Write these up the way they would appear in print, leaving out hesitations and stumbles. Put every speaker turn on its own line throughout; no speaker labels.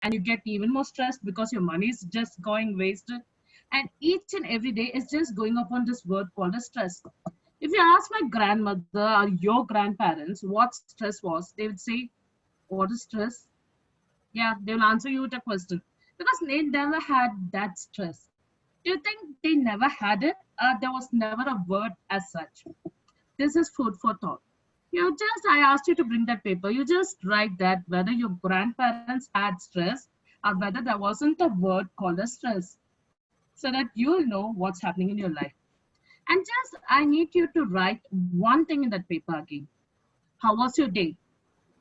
and you get even more stressed because your money is just going wasted. And each and every day is just going upon this word called as stress. If you ask my grandmother or your grandparents what stress was, they would say, what is stress? Yeah, they will answer you with a question because they never had that stress. Do you think they never had it? There was never a word as such. This is food for thought. I asked you to bring that paper. You just write that whether your grandparents had stress or whether there wasn't a word called as stress so that you'll know what's happening in your life. And just, I need you to write one thing in that paper again. How was your day?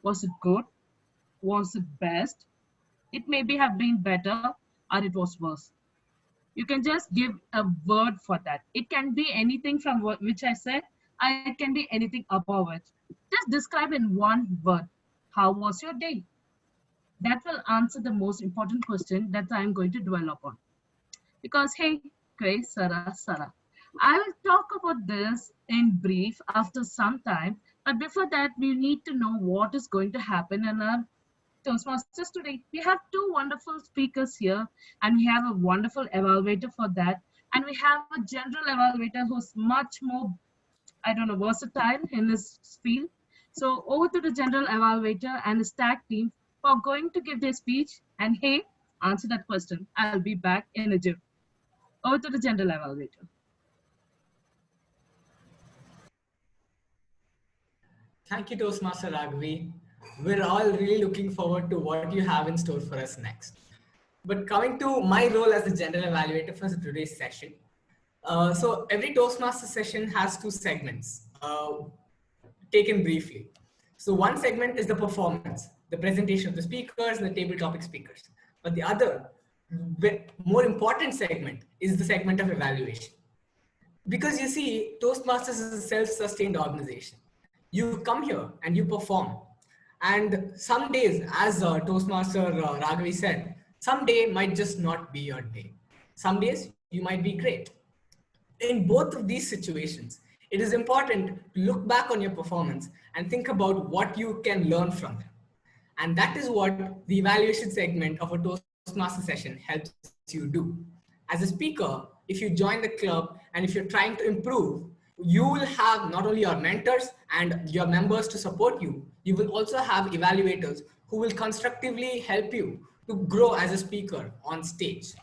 Was it good? Was it best? It maybe have been better or it was worse. You can just give a word for that. It can be anything from which I said, or it can be anything above it. Just describe in one word. How was your day? That will answer the most important question that I'm going to dwell upon. Because, hey, Grace, Sera, Sera, I will talk about this in brief after some time. But before that, we need to know what is going to happen in our Toastmasters today. We have two wonderful speakers here, and we have a wonderful evaluator for that. And we have a general evaluator who's much more, I don't know, versatile in his field. So over to the general evaluator and his tag team for going to give their speech. And hey, answer that question. I'll be back in a jiff. Over to the general evaluator.
Thank you, Toastmaster Raghavi. We're all really looking forward to what you have in store for us next. But coming to my role as the general evaluator for today's session. So every Toastmaster session has two segments, taken briefly. So one segment is the performance, the presentation of the speakers and the table topic speakers. But the other, more important segment is the segment of evaluation. Because you see, Toastmasters is a self-sustained organization. You come here and you perform. And some days, as Toastmaster Raghavi said, some day might just not be your day. Some days you might be great. In both of these situations, it is important to look back on your performance and think about what you can learn from them. And that is what the evaluation segment of a Toastmaster session helps you do. As a speaker, if you join the club and if you're trying to improve, you will have not only your mentors and your members to support you, you will also have evaluators who will constructively help you to grow as a speaker on stage.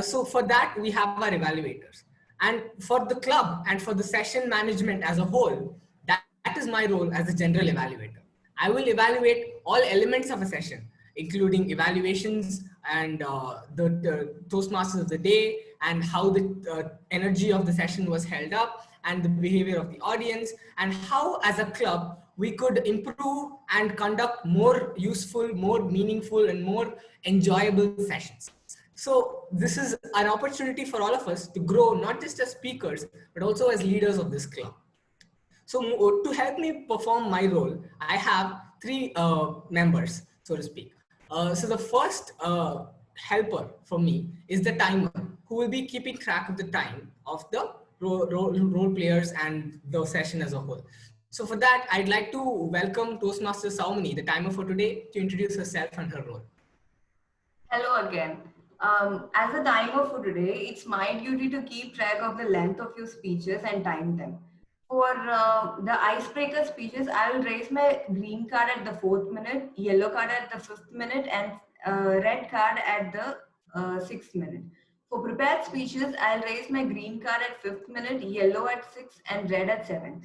So for that, we have our evaluators. And for the club and for the session management as a whole, that is my role as a general evaluator. I will evaluate all elements of a session, including evaluations and the Toastmasters of the day and how the energy of the session was held up and the behavior of the audience and how as a club we could improve and conduct more useful, more meaningful and more enjoyable sessions. So this is an opportunity for all of us to grow not just as speakers, but also as leaders of this club. So to help me perform my role, I have three members, so to speak. So the first helper for me is the timer, who will be keeping track of the time of the role players and the session as a whole. So for that, I'd like to welcome Toastmaster Saumani, the timer for today, to introduce herself and her role.
Hello again. As a timer for today, it's my duty to keep track of the length of your speeches and time them. For the icebreaker speeches, I will raise my green card at the 4th minute, yellow card at the 5th minute, and red card at the 6th minute. For prepared speeches, I'll raise my green card at 5th minute, yellow at 6th, and red at 7th.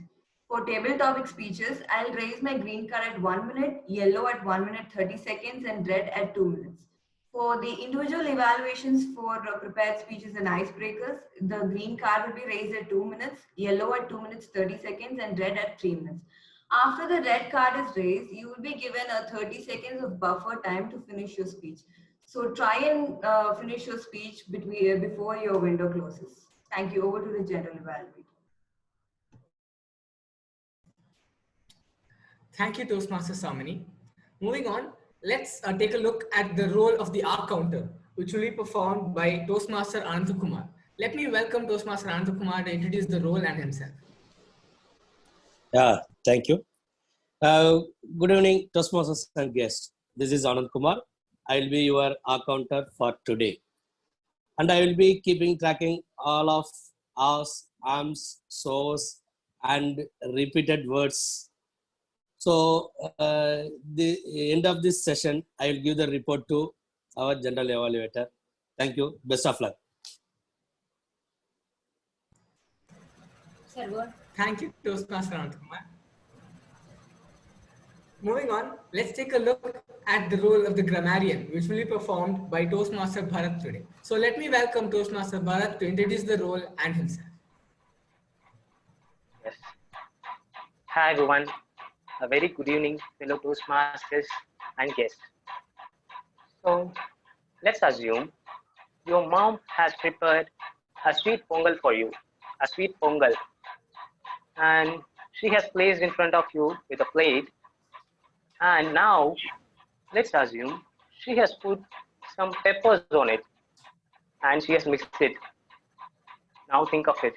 For table topic speeches, I'll raise my green card at 1 minute, yellow at 1 minute 30 seconds, and red at 2 minutes. For the individual evaluations for prepared speeches and icebreakers, the green card will be raised at 2 minutes, yellow at 2 minutes 30 seconds, and red at 3 minutes. After the red card is raised, you will be given a 30 seconds of buffer time to finish your speech. So try and finish your speech before your window closes. Thank you. Over to the general evaluator.
Thank you, Toastmaster Saumani. Moving on, let's take a look at the role of the R counter, which will be performed by Toastmaster Anandakumar. Let me welcome Toastmaster Anandakumar to introduce the role and himself.
Yeah, thank you. Good evening, Toastmasters and guests. This is Anand Kumar. I will be your accountant for today. And I will be keeping tracking all of us, arms, so's, and repeated words. So the end of this session, I will give the report to our general evaluator. Thank you. Best of luck.
Thank you, Toastmaster Anantkumar. Moving on, let's take a look at the role of the grammarian, which will be performed by Toastmaster Bharat today. So let me welcome Toastmaster Bharat to introduce the role and himself.
Yes. Hi everyone. A very good evening, fellow Toastmasters and guests. So let's assume your mom has prepared a sweet pongal for you, a sweet pongal, and she has placed in front of you with a plate. And now let's assume she has put some peppers on it and she has mixed it. Now think of it.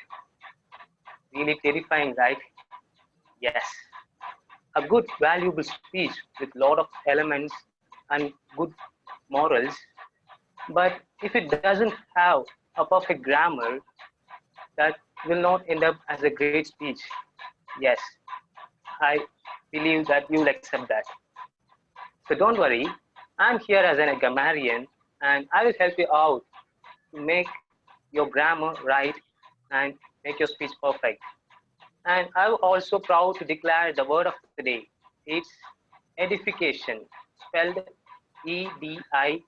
Really terrifying, right? Yes. A good valuable speech with lot of elements and good morals, but if it doesn't have a perfect grammar, that will not end up as a great speech. Yes, I believe that you will accept that. So don't worry, I'm here as a grammarian and I will help you out to make your grammar right and make your speech perfect. And I'm also proud to declare the word of the day. It's edification, spelled Edification.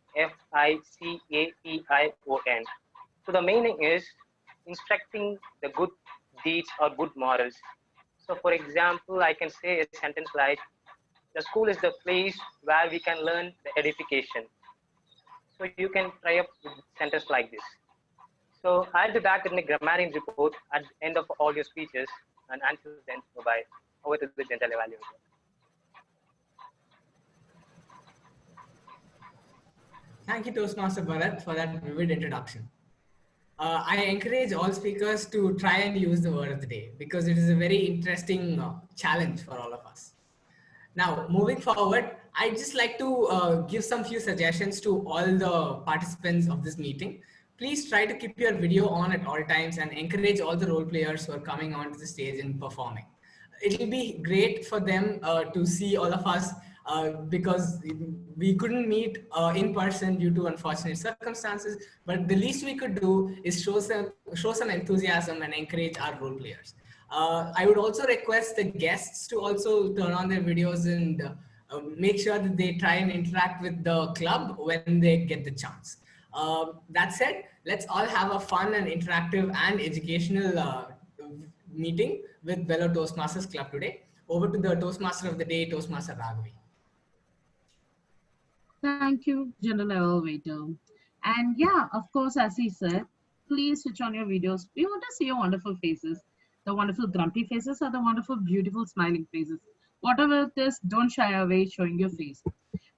So the meaning is instructing the good deeds or good morals. So for example, I can say a sentence like, the school is the place where we can learn the edification. So you can try up with a sentence like this. So I'll be back with my grammarian report at the end of all your speeches. And until then, bye-bye. Over to the general evaluator.
Thank you, Toastmaster Bharat, for that vivid introduction. I encourage all speakers to try and use the word of the day because it is a very interesting challenge for all of us. Now, moving forward, I'd just like to give some few suggestions to all the participants of this meeting. Please try to keep your video on at all times and encourage all the role players who are coming onto the stage and performing. It'll be great for them to see all of us because we couldn't meet in person due to unfortunate circumstances, but the least we could do is show some enthusiasm and encourage our role players. I would also request the guests to also turn on their videos and make sure that they try and interact with the club when they get the chance. That said, let's all have a fun and interactive and educational meeting with Vellore Toastmasters Club today. Over to the Toastmaster of the day, Toastmaster Raghavi.
Thank you, General Elevator. And yeah, of course, as he said, please switch on your videos. We want to see your wonderful faces, the wonderful grumpy faces or the wonderful, beautiful, smiling faces. Whatever it is, don't shy away showing your face.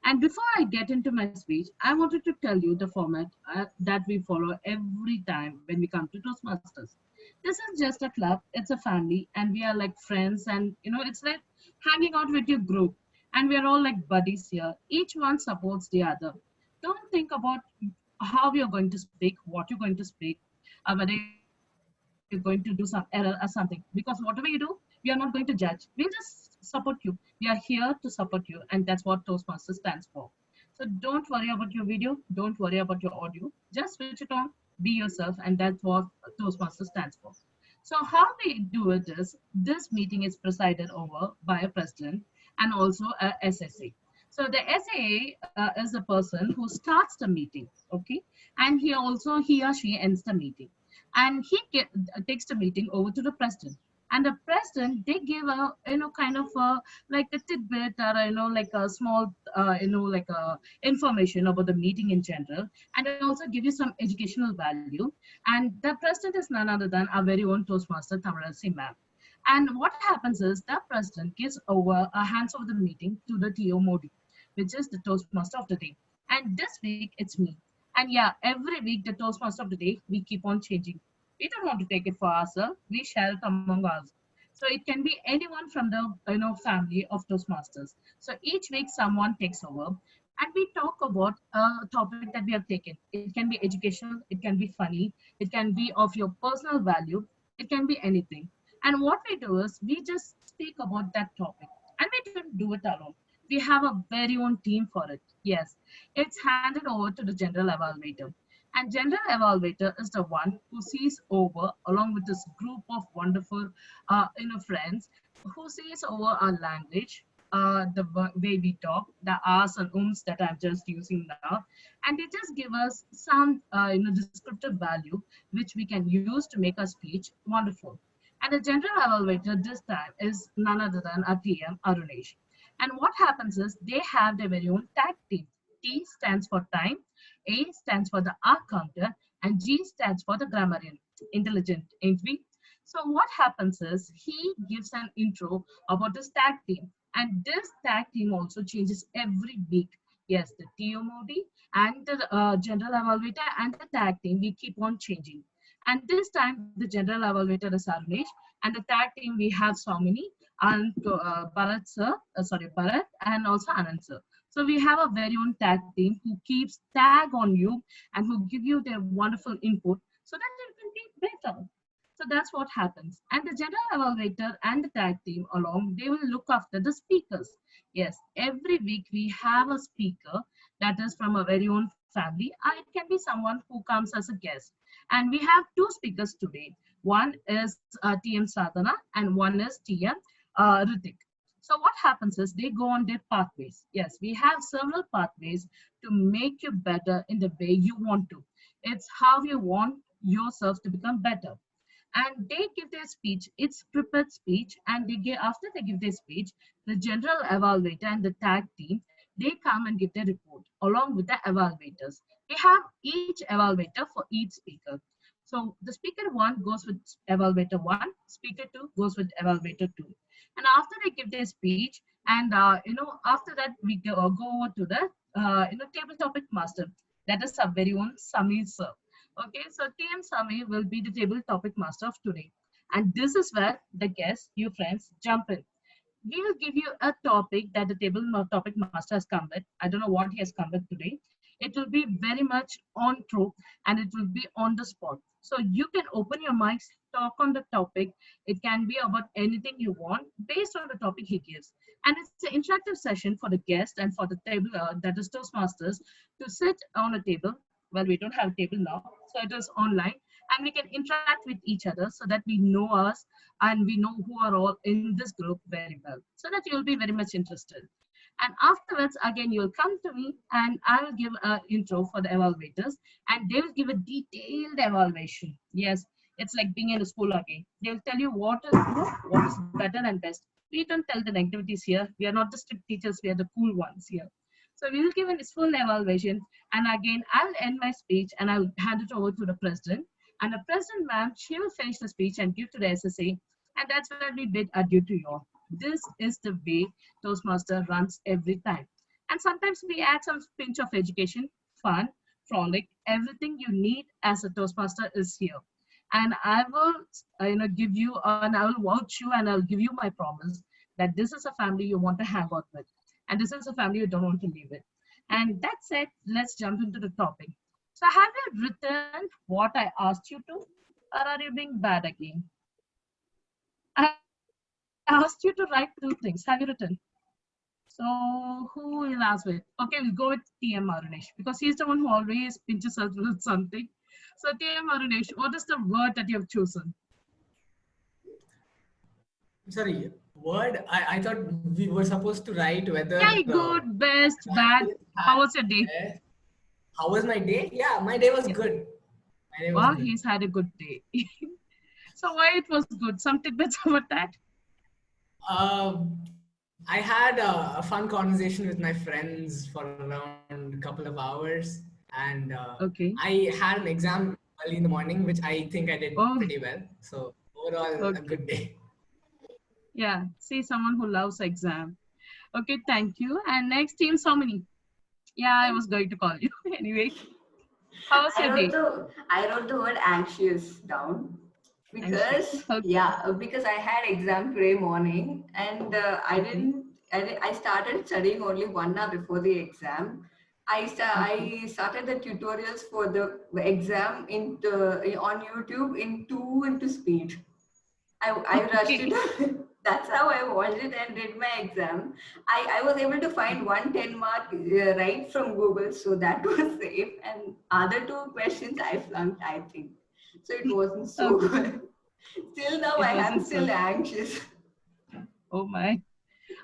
And before I get into my speech, I wanted to tell you the format that we follow every time when we come to Toastmasters. This is just a club, it's a family, and we are like friends, and it's like hanging out with your group, and we are all like buddies here. Each one supports the other. Don't think about how you're going to speak, what you're going to speak, whether you're going to do some error or something, because whatever you do, we are not going to judge. We'll just support you. We are here to support you, and that's what Toastmasters stands for. So don't worry about your video, don't worry about your audio, just switch it on, be yourself, and that's what Toastmasters stands for. So how we do it is, this meeting is presided over by a president and also a SSA. So the SAA is the person who starts the meeting, okay? And he or she ends the meeting. And he takes the meeting over to the president. And the president, they give a, kind of like a tidbit or, like a small, like information about the meeting in general. And also give you some educational value. And the president is none other than our very own Toastmaster, Tamarasi ma'am. And what happens is the president gives over hands over the meeting to the TO Modi, which is the Toastmaster of the day. And this week it's me. And yeah, every week the Toastmaster of the day, we keep on changing. We don't want to take it for ourselves. We share it among us. So it can be anyone from the family of Toastmasters. So each week someone takes over. and we talk about a topic that we have taken. It can be educational, it can be funny, it can be of your personal value, it can be anything. And what we do is we just speak about that topic, and we don't do it alone. We have a very own team for it. Yes, it's handed over to the general evaluator. And general evaluator is the one who sees over, along with this group of wonderful friends, who sees over our language, the way we talk, the ahs and ums that I'm just using now, and they just give us some descriptive value which we can use to make our speech wonderful. And the general evaluator this time is none other than our TM Arunesh. And what happens is they have their very own tag team. T stands for time, A stands for the R counter, and G stands for the grammarian. Intelligent, ain't we? So what happens is he gives an intro about his tag team, and this tag team also changes every week. Yes, the TMOD and the general evaluator and the tag team, we keep on changing. And this time, the general evaluator is Arunesh, and the tag team we have Swamini and Bharat sir, Bharat, and also Anand sir. So we have a very own tag team who keeps tag on you and who give you their wonderful input so that it can be better. So that's what happens. And the general evaluator and the tag team along, they will look after the speakers. Yes, every week we have a speaker that is from a very own family. It can be someone who comes as a guest. And we have two speakers today. One is TM Sadhana and one is TM Ritik. So what happens is they go on their pathways. Yes, we have several pathways to make you better in the way you want to. It's how you want yourself to become better. And they give their speech. It's prepared speech, and after they give their speech, the general evaluator and the tag team, they come and give their report along with the evaluators. We have each evaluator for each speaker. So the speaker one goes with evaluator one, speaker two goes with evaluator two. And after they give their speech, and after that we go over to the table topic master. That is our very own Samir sir. Okay, so TM Sami will be the table topic master of today. And this is where the guests, you friends, jump in. We will give you a topic that the table topic master has come with. I don't know what he has come with today. It will be very much on through and it will be on the spot. So you can open your mics, talk on the topic. It can be about anything you want based on the topic he gives. And it's an interactive session for the guest and for the table, that is Toastmasters, to sit on a table. Well, we don't have a table now, so it is online, and we can interact with each other so that we know us and we know who are all in this group very well, so that you'll be very much interested. And afterwards, again, you'll come to me and I will give an intro for the evaluators, and they will give a detailed evaluation. Yes, it's like being in a school again. They'll tell you what is better and best. We don't tell the negativities here. We are not the strict teachers, we are the cool ones here. So we will give a full evaluation, and again, I'll end my speech and I'll hand it over to the president. And the president, ma'am, she will finish the speech and give to the SSA, and that's where we bid adieu to you all. This is the way Toastmaster runs every time. And sometimes we add some pinch of education, fun, frolic, everything you need as a Toastmaster is here. And I will, give you, and I will vouch you, and I'll give you my promise that this is a family you want to hang out with. And this is a family you don't want to leave with. And that said, let's jump into the topic. So have you written what I asked you to, or are you being bad again? I asked you to write two things. Have you written? So who will ask with? Okay, we'll go with TM Arunesh because he's the one who always pinches us with something. So TM Arunesh, what is the word that you have chosen?
Sorry, word? I thought we were supposed to write whether...
Yeah, good, best, bad. How was your day?
How was my day? Yeah, my day was good. My day was
Wow,
good.
he's had a good day. So why it was good? Some tidbits about that?
I had a fun conversation with my friends for around a couple of hours, and
Okay.
I had an exam early in the morning, which I think I did pretty well. So overall, a good day.
Yeah, see someone who loves exam. Okay, thank you. And next, team Somini. Yeah, I was going to call you. Anyway, how was your day?
I wrote the word anxious down because
Okay.
because I had exam today morning and I didn't I started studying only 1 hour before the exam. I started the tutorials for the exam on YouTube in 2 into speed. I rushed
Okay.
it. That's how I watched it and did my exam. I was able to find 110 mark right from Google, so that was safe. And other two questions I flunked, I think. So it wasn't so
Okay.
good. Still now
It
I'm
wasn't
still
so.
anxious.
Oh my.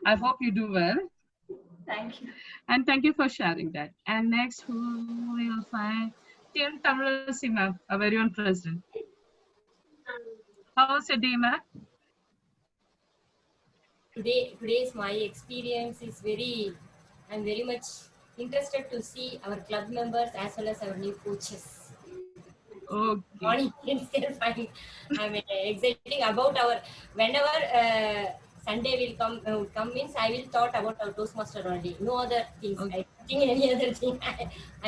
I hope you do well.
Thank you.
And thank you for sharing that. And next, who will find? Team Tamil ma'am, a very own president. How was your day, ma'am?
Today's my experience is I'm very much interested to see our club members as well as our new coaches.
Okay.
Morning itself, I'm exciting about our whenever Sunday will come means I will thought about our Toastmaster only. No other things.
Okay.
I think any other thing.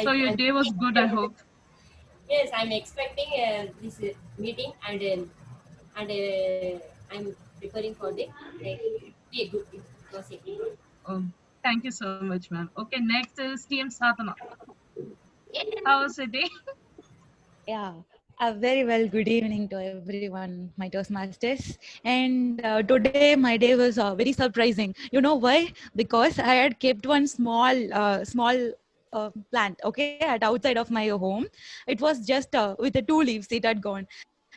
So your
I'm
day was good, I hope.
yes, I'm expecting this meeting and I'm preparing for the be a good thing. Was it?
Oh, thank you so much, ma'am. Okay, next is TM Sadhana. How was your day?
Yeah, a very well good evening to everyone, my Toastmasters. And today my day was very surprising. You know why? Because I had kept one small plant, okay, at outside of my home. It was just with the 2 leaves. It had gone.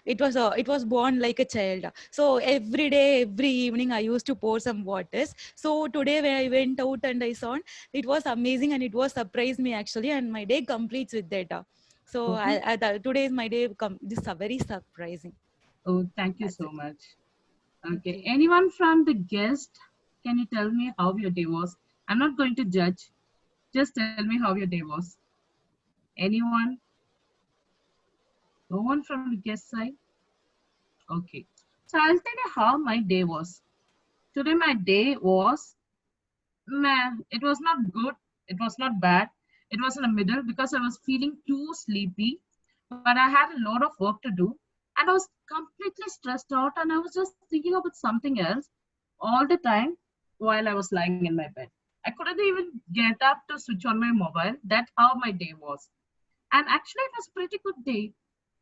It was born like a child. So every day, every evening, I used to pour some waters. So today when I went out and I saw it was amazing and it was surprised me actually, and my day completes with that. So
Oh,
today is my day. This is very surprising.
oh, thank you
That's
so
it.
much. Okay,
Okay.
anyone from the guest, can you tell me how your day was? I'm not going to judge. Just tell me how your day was. Anyone? No one from the guest side? Okay. So I'll tell you how my day was. Today my day was, man, it was not good. It was not bad. It was in the middle because I was feeling too sleepy, but I had a lot of work to do. And I was completely stressed out and I was just thinking about something else all the time while I was lying in my bed. I couldn't even get up to switch on my mobile. That's how my day was. And actually, it was a pretty good day.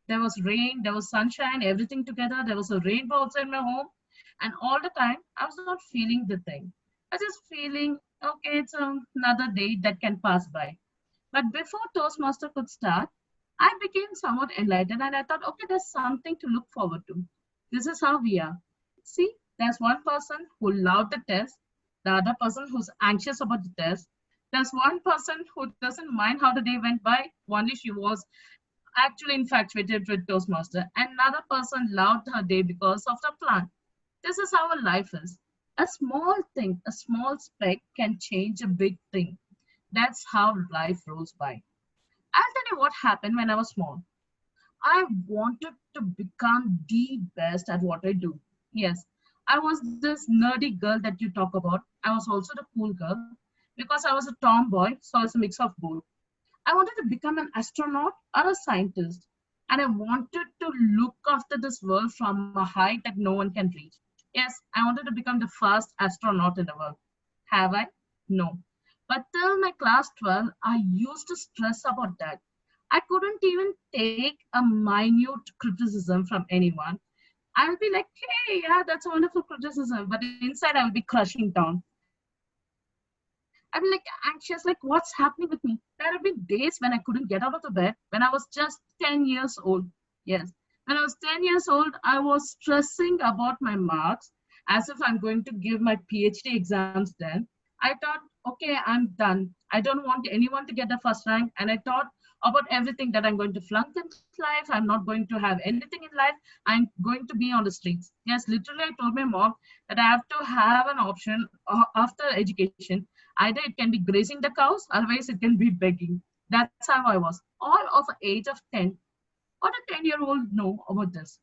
There was rain, there was sunshine, everything together. There was a rainbow outside my home. And all the time, I was not feeling the thing. I was just feeling, okay, it's another day that can pass by. But before Toastmaster could start, I became somewhat enlightened and I thought, okay, there's something to look forward to. This is how we are. See, there's one person who loved the test, the other person who's anxious about the test. There's one person who doesn't mind how the day went by. Only she was actually infatuated with Toastmaster. Another person loved her day because of the plan. This is how our life is. A small thing, a small speck can change a big thing. That's how life rolls by. I'll tell you what happened when I was small. I wanted to become the best at what I do. Yes, I was this nerdy girl that you talk about. I was also the cool girl because I was a tomboy, so I was a mix of both. I wanted to become an astronaut or a scientist, and I wanted to look after this world from a height that no one can reach. Yes, I wanted to become the first astronaut in the world. Have I? No. But till my class 12, I used to stress about that. I couldn't even take a minute criticism from anyone. I would be like, hey, yeah, that's a wonderful criticism. But inside, I would be crushing down. I'd be like anxious, like, what's happening with me? There have been days when I couldn't get out of the bed when I was just 10 years old. Yes. When I was 10 years old, I was stressing about my marks as if I'm going to give my PhD exams then. I thought, okay, I'm done. I don't want anyone to get the first rank. And I thought about everything that I'm going to flunk in life. I'm not going to have anything in life. I'm going to be on the streets. Yes, literally, I told my mom that I have to have an option after education. Either it can be grazing the cows, otherwise it can be begging. That's how I was. All of the age of 10. What a 10-year-old know about this?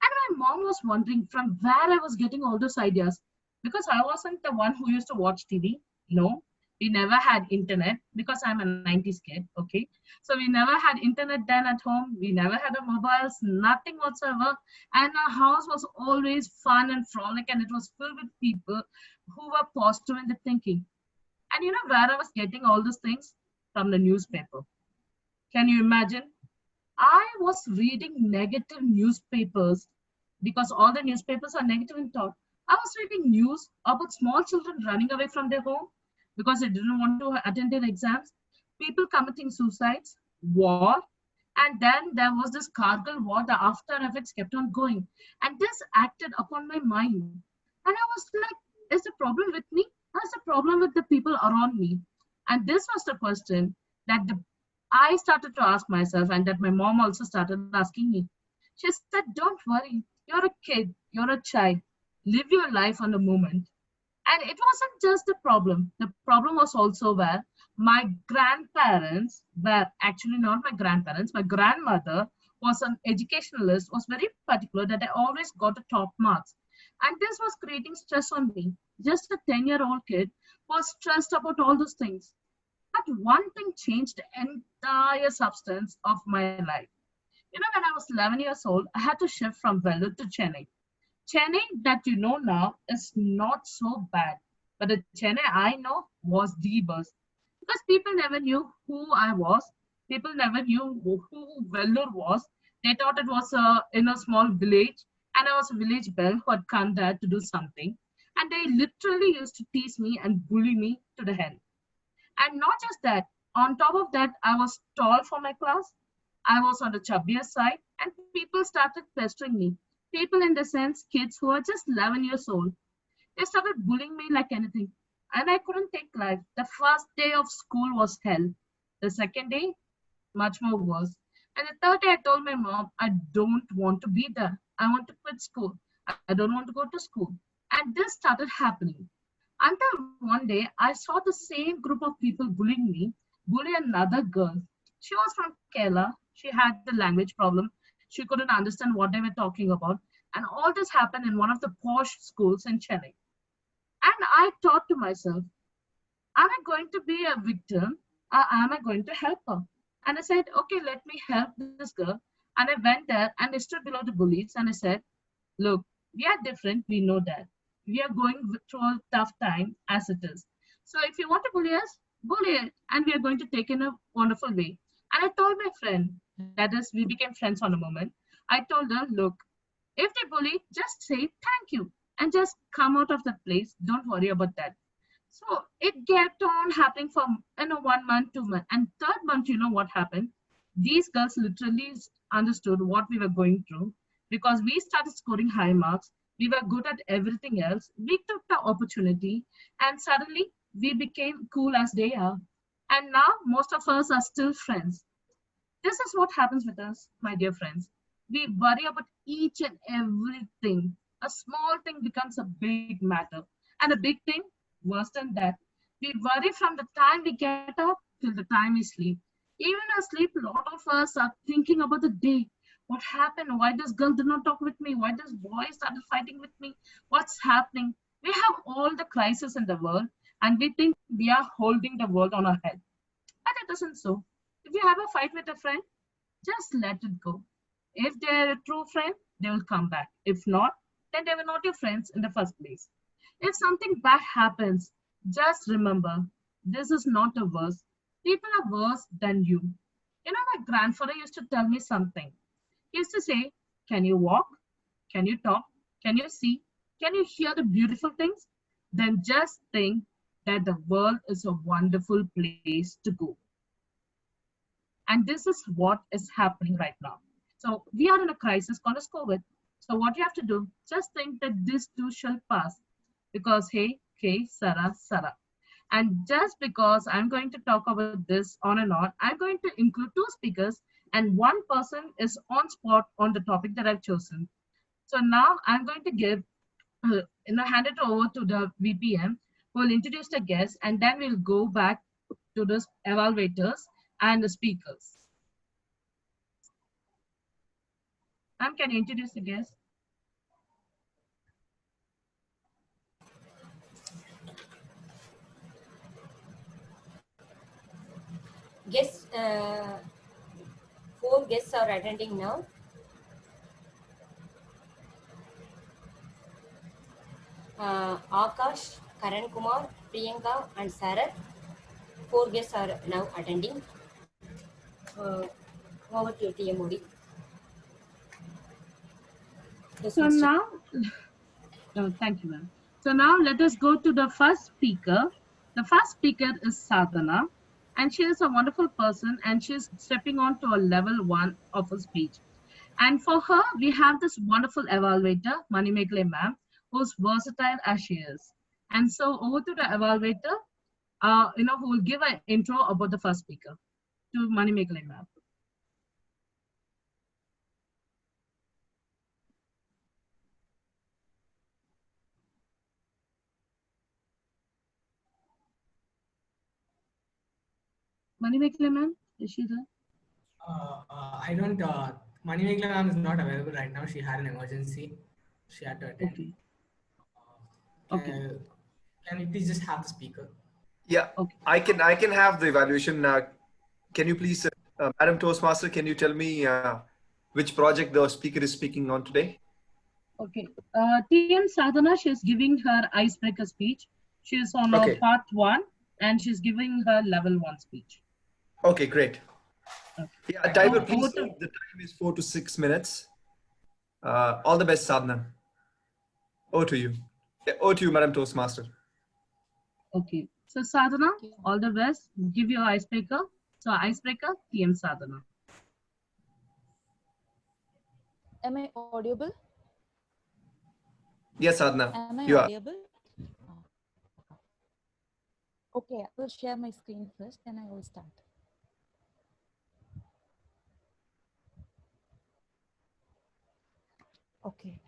And my mom was wondering from where I was getting all those ideas because I wasn't the one who used to watch TV. No, we never had internet because I'm a 90s kid. Okay. So we never had internet then at home. We never had a mobiles, nothing whatsoever. And our house was always fun and frolic and it was filled with people who were positive in the thinking. And you know where I was getting all these things? From the newspaper. Can you imagine? I was reading negative newspapers because all the newspapers are negative in thought. I was reading news about small children running away from their home because they didn't want to attend their exams, people committing suicides, war, and then there was this Kargil war, the after effects kept on going. And this acted upon my mind. And I was like, is the problem with me? Or is the problem with the people around me? And this was the question that I started to ask myself, and that my mom also started asking me. She said, don't worry, you're a kid, you're a child, live your life on the moment. And it wasn't just the problem was also where my grandparents were actually not my grandparents. My grandmother was an educationalist, was very particular that I always got the top marks. And this was creating stress on me. Just a 10-year-old kid was stressed about all those things. But one thing changed the entire substance of my life. You know, when I was 11 years old, I had to shift from Vellore to Chennai. Chennai that you know now is not so bad, but the Chennai I know was the best because people never knew who I was. People never knew who Vellore was. They thought it was in a small village, and I was a village belle who had come there to do something. And they literally used to tease me and bully me to the hell. And not just that, on top of that, I was tall for my class. I was on the chubbier side, and people started pestering me. People, in the sense, kids who are just 11 years old. They started bullying me like anything. And I couldn't take life. The first day of school was hell. The second day, much more worse. And the third day, I told my mom, I don't want to be there. I want to quit school. I don't want to go to school. And this started happening. Until one day, I saw the same group of people bullying me, bully another girl. She was from Kerala. She had the language problem. She couldn't understand what they were talking about. And all this happened in one of the posh schools in Chennai. And I thought to myself, am I going to be a victim or am I going to help her? And I said, okay, let me help this girl. And I went there and I stood below the bullies and I said, look, we are different. We know that. We are going through a tough time as it is. So if you want to bully us, bully it. And we are going to take in a wonderful way. And I told my friend, that is, we became friends on a moment. I told her, look, if they bully, just say thank you and just come out of that place. Don't worry about that. So it kept on happening for 1 month, 2 months, and third month, you know what happened? These girls literally understood what we were going through because we started scoring high marks. We were good at everything else. We took the opportunity, and suddenly we became cool as they are. And now most of us are still friends. This is what happens with us, my dear friends. We worry about each and everything. A small thing becomes a big matter. And a big thing, worse than that. We worry from the time we get up till the time we sleep. Even asleep, a lot of us are thinking about the day. What happened? Why this girl did not talk with me? Why this boy started fighting with me? What's happening? We have all the crises in the world and we think we are holding the world on our head. But it isn't so. If you have a fight with a friend, just let it go. If they're a true friend, they will come back. If not, then they were not your friends in the first place. If something bad happens, just remember, this is not a worse. People are worse than you. You know, my grandfather used to tell me something. He used to say, can you walk? Can you talk? Can you see? Can you hear the beautiful things? Then just think that the world is a wonderful place to go. And this is what is happening right now. So we are in a crisis called as COVID. So what you have to do, just think that this too shall pass. Because hey, Sera, Sera. And just because I'm going to talk about this on and on, I'm going to include two speakers and one person is on spot on the topic that I've chosen. So now I'm going to hand it over to the VPM who will introduce the guests and then we'll go back to the evaluators and the speakers. Can you introduce the guest?
Guests, 4 guests are attending now. Akash, Karan Kumar, Priyanka, and Sarah. 4 guests are now attending. Uh, Over to TMOD.
So now, thank you, ma'am. So now let us go to the first speaker. The first speaker is Sadhana, and she is a wonderful person, and she is stepping on to a level 1 of her speech. And for her, we have this wonderful evaluator, Manimekle ma'am, who's versatile as she is. And so over to the evaluator, who will give an intro about the first speaker, to Manimekle ma'am. Manimekle ma'am, is she there?
I don't. Manimekla ma'am is not available right now. She had an emergency. She had to attend.
Okay.
Can,
Okay.
can we please just have the speaker?
Yeah,
Okay.
I can have the evaluation. Can you please, Madam Toastmaster, can you tell me which project the speaker is speaking on today?
Okay. TM Sadhana, she's giving her icebreaker speech. She is on
Okay.
part 1, and she's giving her level 1 speech.
Okay, great.
Okay.
Yeah, timer,
So,
please. The time is 4 to 6 minutes. All the best, Sadhana. Over to you. Yeah, over to you, Madam Toastmaster.
Okay. So Sadhana, all the best. Give your icebreaker. So icebreaker, TM Sadhana.
Am I audible?
Yes, Sadhana.
Am I
You are.
audible? Okay, I will share my screen first, then I will start. Okay.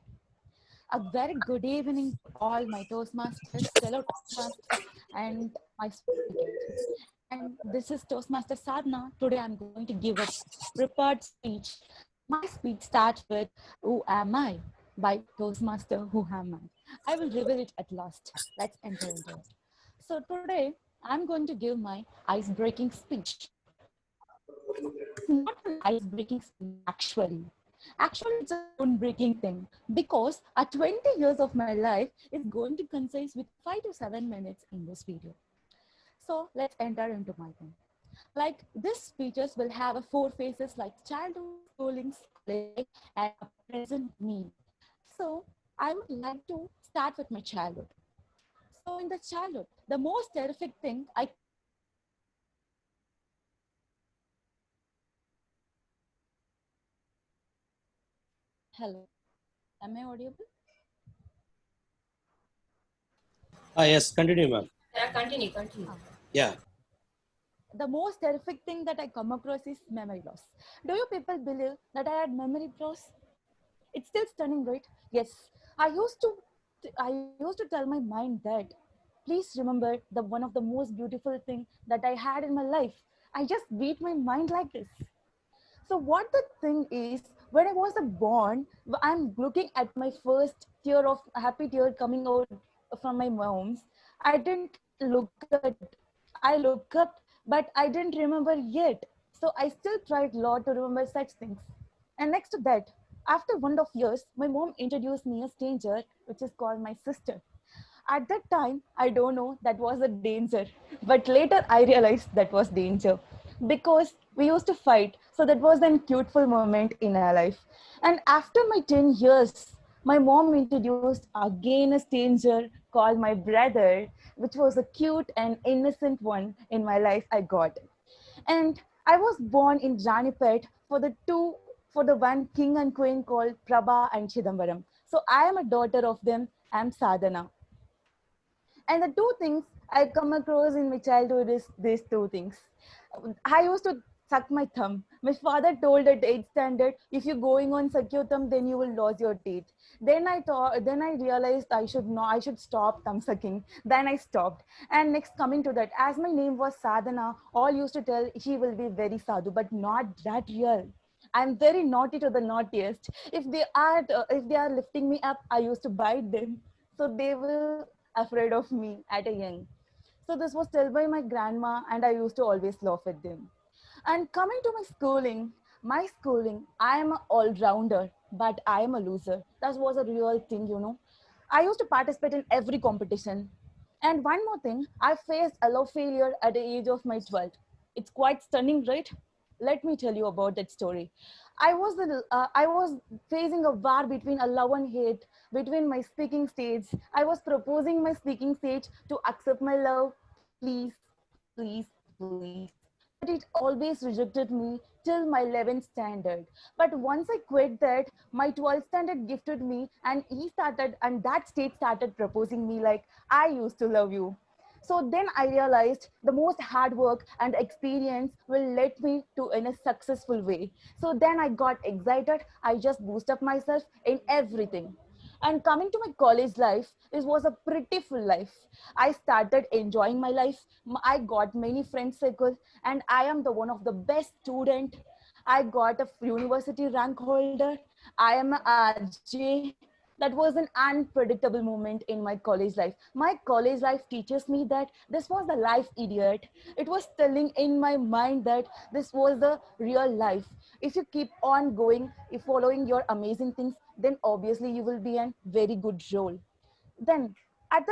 A very good evening to all my Toastmasters, fellow Toastmasters, and my speakers. And this is Toastmaster Sadhana. Today I'm going to give a prepared speech. My speech starts with Who Am I? By Toastmaster Who Am I? I will reveal it at last. Let's enter into it. So today I'm going to give my ice-breaking speech. It's not an ice-breaking speech actually. Actually, it's a bone-breaking thing because 20 years of my life is going to concise with 5 to 7 minutes in this video. So let's enter into my thing. Like these speeches will have 4 phases like childhood, schooling, college, and a present me. So I would like to start with my childhood. So in the childhood, the most terrific thing I Hello, am I audible?
Yes, continue, ma'am.
Yeah, continue.
Yeah.
The most terrific thing that I come across is memory loss. Do you people believe that I had memory loss? It's still stunning, right? Yes. I used to tell my mind that please remember the one of the most beautiful thing that I had in my life. I just beat my mind like this. So what the thing is, when I was born, I'm looking at my first tear of happy tear coming out from my mom's. I didn't look at. I look up, but I didn't remember yet. So I still tried a lot to remember such things. And next to that, after 1.5 years, my mom introduced me a stranger, which is called my sister. At that time, I don't know that was a danger, but later I realized that was danger because we used to fight. So that was an cuteful moment in our life. And after my 10 years, my mom introduced again a stranger called my brother, which was a cute and innocent one in my life I got. And I was born in Ranipet for the one king and queen called Prabha and Chidambaram. So I am a daughter of them. I'm Sadhana. And the 2 things I come across in my childhood is these 2 things. I used to suck my thumb. My father told at 8th standard, if you're going on suck your thumb, then you will lose your teeth. Then I realized I should stop thumb sucking. Then I stopped. And next coming to that, as my name was Sadhana, all used to tell she will be very sadhu, but not that real. I'm very naughty to the naughtiest. If they are lifting me up, I used to bite them. So they will afraid of me at a young. So this was told by my grandma, and I used to always laugh at them. And coming to my schooling, I am an all-rounder, but I am a loser. That was a real thing. I used to participate in every competition. And one more thing, I faced a love failure at the age of my 12th. It's quite stunning, right? Let me tell you about that story. I was facing a war between a love and hate between my speaking stage. I was proposing my speaking stage to accept my love, please, please, please. But it always rejected me till my 11th standard. But once I quit that, my 12th standard gifted me, and that stage started proposing me like, I used to love you. So then I realized the most hard work and experience will lead me to in a successful way. So then I got excited. I just boosted up myself in everything. And coming to my college life, it was a pretty full life. I started enjoying my life. I got many friend circles, and I am the one of the best student. I got a university rank holder. I am a RJ. That was an unpredictable moment in my college life. My college life teaches me that this was the life, idiot. It was telling in my mind that this was the real life. If you keep on going, if following your amazing things, then obviously you will be in very good role. Then at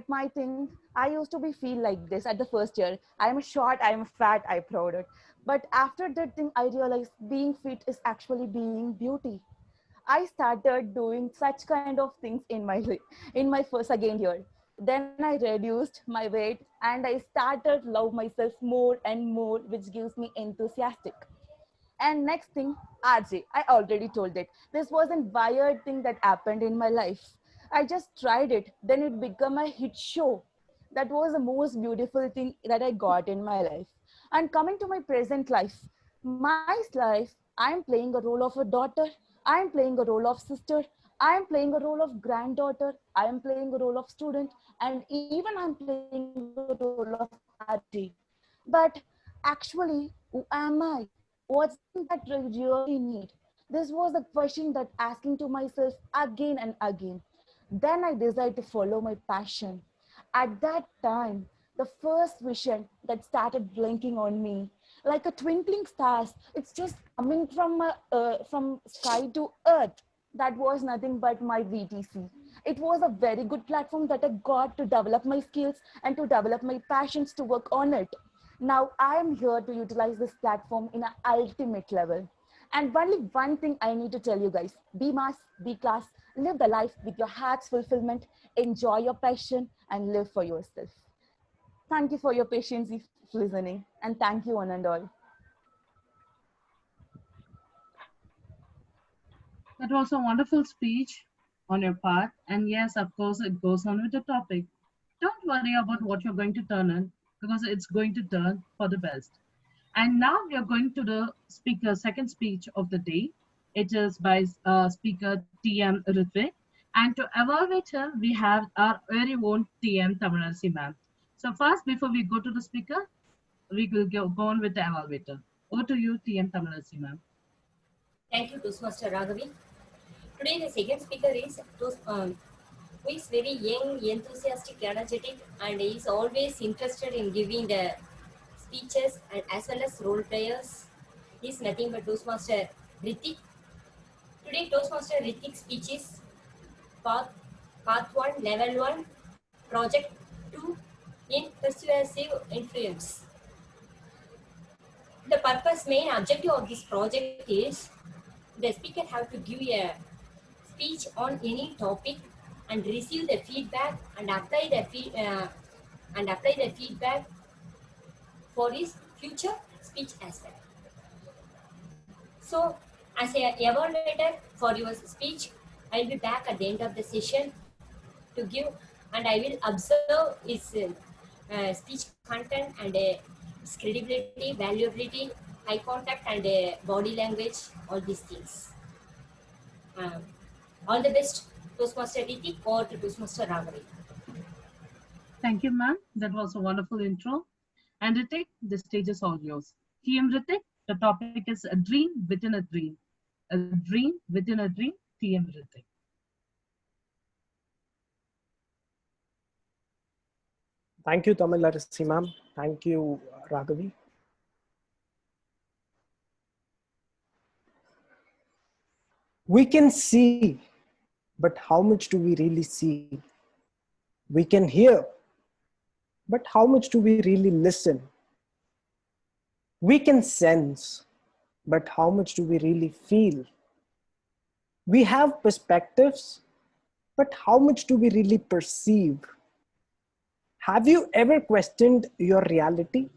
my thing, I used to be feel like this at the first year. I am short, I am fat, I proud it. But after that thing, I realized being fit is actually being beauty. I started doing such kind of things in my first second year. Then I reduced my weight and I started love myself more and more, which gives me enthusiastic. And next thing, RJ, I already told it. This was a weird thing that happened in my life. I just tried it, then it became a hit show. That was the most beautiful thing that I got in my life. And coming to my present life, my life, I am playing a role of a daughter, I am playing a role of sister, I am playing a role of granddaughter, I am playing a role of student, and even I'm playing a role of RJ. But actually, who am I? What's the thing that I really need? This was a question that asking to myself again and again. Then I decided to follow my passion. At that time, the first vision that started blinking on me, like a twinkling stars, it's just coming from sky to earth. That was nothing but my VTC. It was a very good platform that I got to develop my skills and to develop my passions to work on it. Now I am here to utilize this platform in an ultimate level. And only one thing I need to tell you guys: be mass, be class, live the life with your heart's fulfillment, enjoy your passion, and live for yourself. Thank you for your patience if listening, and thank you one and all.
That was a wonderful speech on your part. And yes, of course, it goes on with the topic. Don't worry about what you're going to turn in because it's going to turn for the best. And now we are going to the second speech of the day. It is by speaker TM Ritwik. And to evaluate her, we have our very own TM Tamanasi ma'am. So first, before we go to the speaker, we will go on with the evaluator. Over to you, TM Tamanasi ma'am.
Thank you, Toastmaster Raghavi. Today, the second speaker is who is very young, enthusiastic, energetic, and is always interested in giving the speeches and as well as role players. He is nothing but Toastmaster Ritik. Today, Toastmaster Ritik speech is Path, Path 1, Level 1, Project 2 in Persuasive Influence. The purpose, main objective of this project is the speaker have to give a speech on any topic and receive the feedback and apply the feedback for his future speech as well. So, as a evaluator for your speech, I will be back at the end of the session to give, and I will observe his speech content and his credibility, valuability, eye contact, and body language, all these things. Um, all the best, Toastmaster Ritik or to Toastmaster Raghavi.
Thank you, ma'am. That was a wonderful intro. And Ritik, the stage is all yours. TM Ritik, the topic is a dream within a dream. A dream within a dream, TM Ritik.
Thank you, Tamilarasi ma'am. Thank you, Raghavi. We can see, but how much do we really see? We can hear, but how much do we really listen? We can sense, but how much do we really feel? We have perspectives, but how much do we really perceive? Have you ever questioned your reality?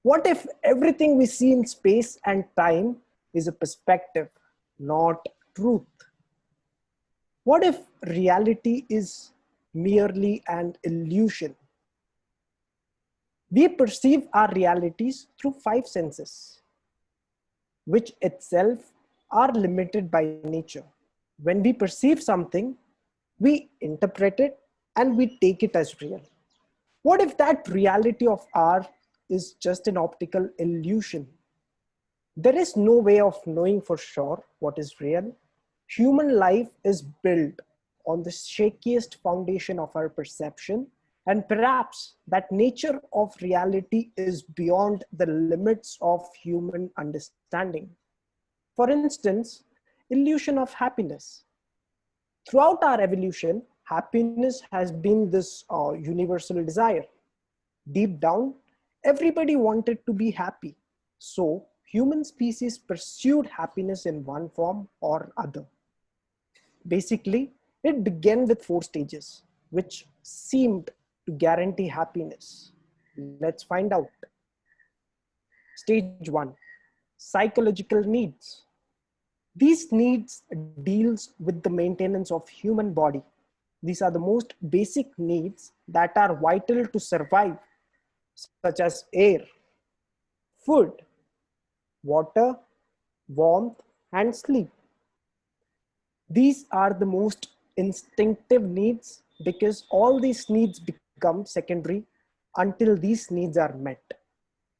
What if everything we see in space and time is a perspective, not truth? What if reality is merely an illusion? We perceive our realities through five senses, which itself are limited by nature. When we perceive something, we interpret it and we take it as real. What if that reality of ours is just an optical illusion? There is no way of knowing for sure what is real. Human life is built on the shakiest foundation of our perception, and perhaps that nature of reality is beyond the limits of human understanding. For instance, illusion of happiness. Throughout our evolution, happiness has been this universal desire. Deep down, everybody wanted to be happy. So, human species pursued happiness in one form or other. Basically, it began with 4 stages, which seemed to guarantee happiness. Let's find out. Stage 1, psychological needs. These needs deals with the maintenance of human body. These are the most basic needs that are vital to survive, such as air, food, water, warmth, and sleep. These are the most instinctive needs because all these needs become secondary until these needs are met.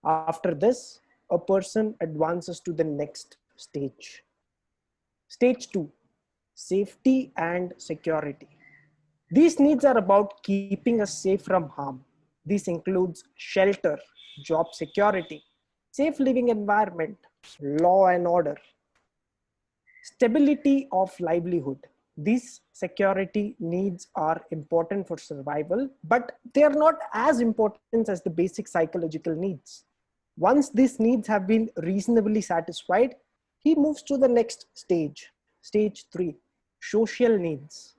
After this, a person advances to the next stage. Stage 2, safety and security. These needs are about keeping us safe from harm. This includes shelter, job security, safe living environment, law and order, stability of livelihood. These security needs are important for survival, but they are not as important as the basic psychological needs. Once these needs have been reasonably satisfied, he moves to the next stage, stage 3, social needs.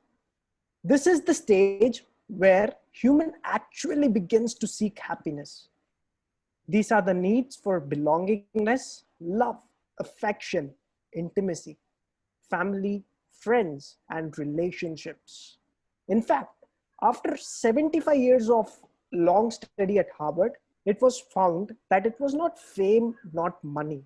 This is the stage where human actually begins to seek happiness. These are the needs for belongingness, love, affection, intimacy, family, friends, and relationships. In fact, after 75 years of long study at Harvard, it was found that it was not fame, not money,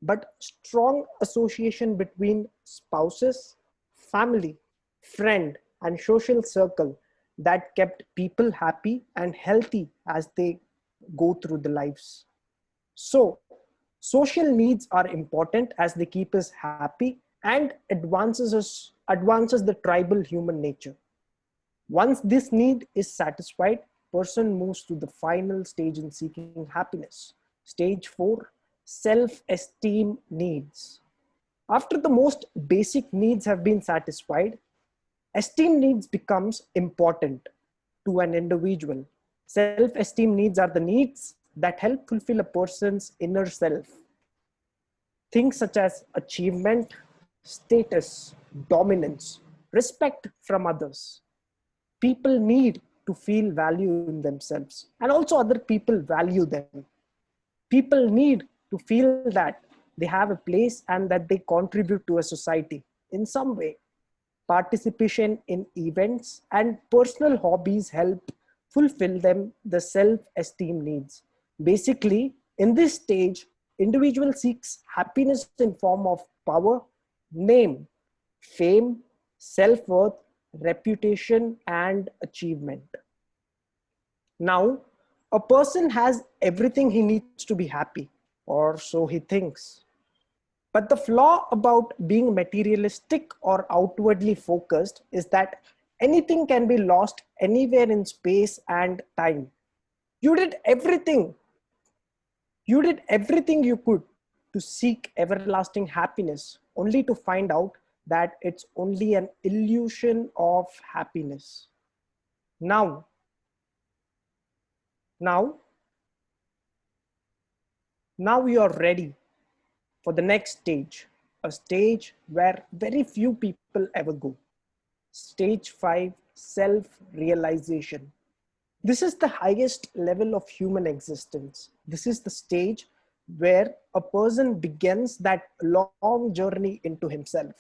but strong association between spouses, family, friend, and social circle that kept people happy and healthy as they go through the lives. So, social needs are important as they keep us happy and advances the tribal human nature. Once this need is satisfied, person moves to the final stage in seeking happiness. Stage 4, self-esteem needs. After the most basic needs have been satisfied, esteem needs becomes important to an individual. Self-esteem needs are the needs that help fulfill a person's inner self. Things such as achievement, status, dominance, respect from others. People need to feel value in themselves, and also other people value them. People need to feel that they have a place and that they contribute to a society in some way. Participation in events and personal hobbies help fulfill them the self-esteem needs. Basically, in this stage, individual seeks happiness in form of power, name, fame, self-worth, reputation, and achievement. Now, a person has everything he needs to be happy, or so he thinks. But the flaw about being materialistic or outwardly focused is that anything can be lost anywhere in space and time. You did everything. You did everything you could to seek everlasting happiness, only to find out that it's only an illusion of happiness. Now, now, now you are ready for the next stage, a stage where very few people ever go. Stage 5, self-realization. This is the highest level of human existence. This is the stage where a person begins that long journey into himself.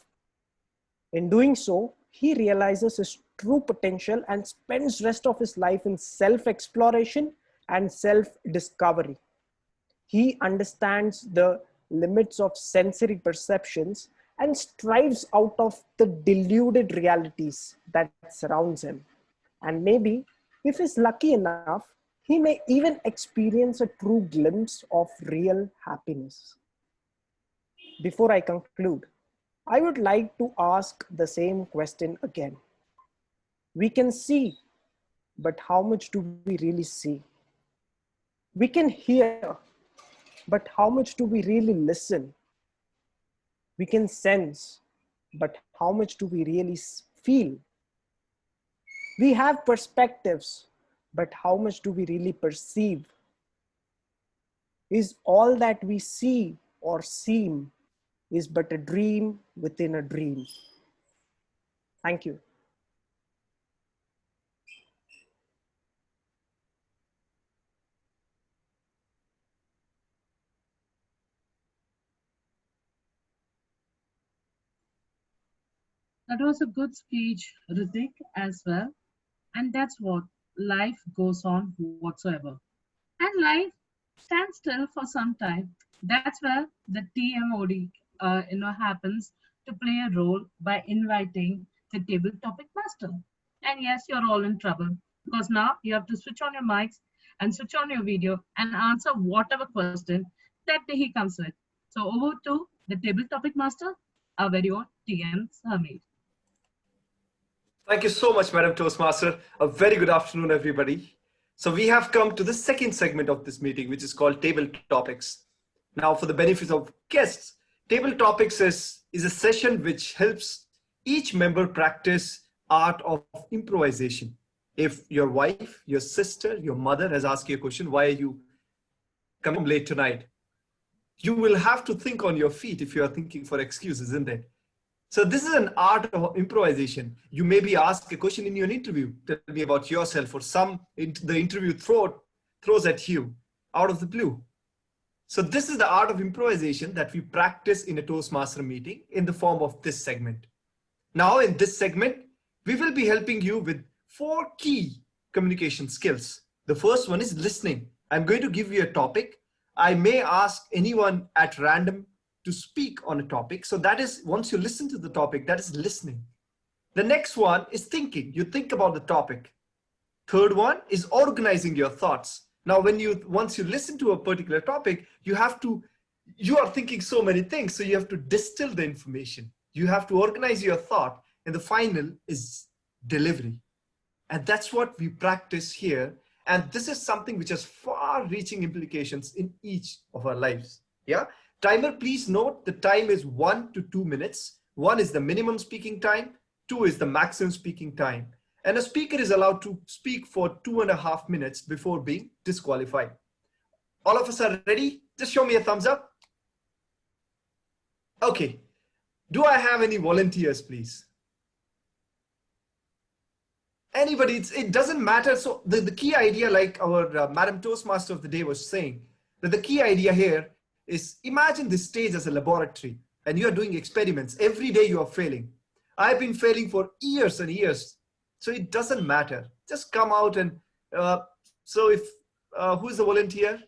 In doing so, he realizes his true potential and spends rest of his life in self-exploration and self-discovery. He understands the limits of sensory perceptions and strives out of the deluded realities that surrounds him. And maybe, if he's lucky enough, he may even experience a true glimpse of real happiness. Before I conclude, I would like to ask the same question again. We can see, but how much do we really see? We can hear, but how much do we really listen? We can sense, but how much do we really feel? We have perspectives, but how much do we really perceive? Is all that we see or seem is but a dream within a dream? Thank you.
That was a good speech, Ritik, as well. And that's what life goes on whatsoever. And life stands still for some time. That's where the TMOD happens to play a role by inviting the table topic master. And yes, you're all in trouble because now you have to switch on your mics and switch on your video and answer whatever question that he comes with. So over to the table topic master, our very own TM Samir.
Thank you so much, Madam Toastmaster. A very good afternoon, everybody. So we have come to the second segment of this meeting, which is called Table Topics. Now, for the benefit of guests, Table Topics is a session which helps each member practice art of improvisation. If your wife, your sister, your mother has asked you a question, why are you coming late tonight? You will have to think on your feet if you are thinking for excuses, isn't it? So this is an art of improvisation. You may be asked a question in your interview. Tell me about yourself, or the interview throws at you out of the blue. So this is the art of improvisation that we practice in a Toastmaster meeting in the form of this segment. Now in this segment, we will be helping you with 4 key communication skills. The first one is listening. I'm going to give you a topic. I may ask anyone at random to speak on a topic. So that is, once you listen to the topic, that is listening. The next one is thinking. You think about the topic. Third one is organizing your thoughts. Now, once you listen to a particular topic, you are thinking so many things. So you have to distill the information. You have to organize your thought. And the final is delivery. And that's what we practice here. And this is something which has far-reaching implications in each of our lives. Yeah. Timer, please note the time is 1 to 2 minutes. 1 is the minimum speaking time. 2 is the maximum speaking time. And a speaker is allowed to speak for 2.5 minutes before being disqualified. All of us are ready? Just show me a thumbs up. Okay. Do I have any volunteers, please? Anybody, it doesn't matter. So the key idea, like our Madam Toastmaster of the day was saying, that the key idea here is imagine this stage as a laboratory and you're doing experiments. Every day you are failing. I've been failing for years and years. So it doesn't matter. Just come out and, who's the volunteer?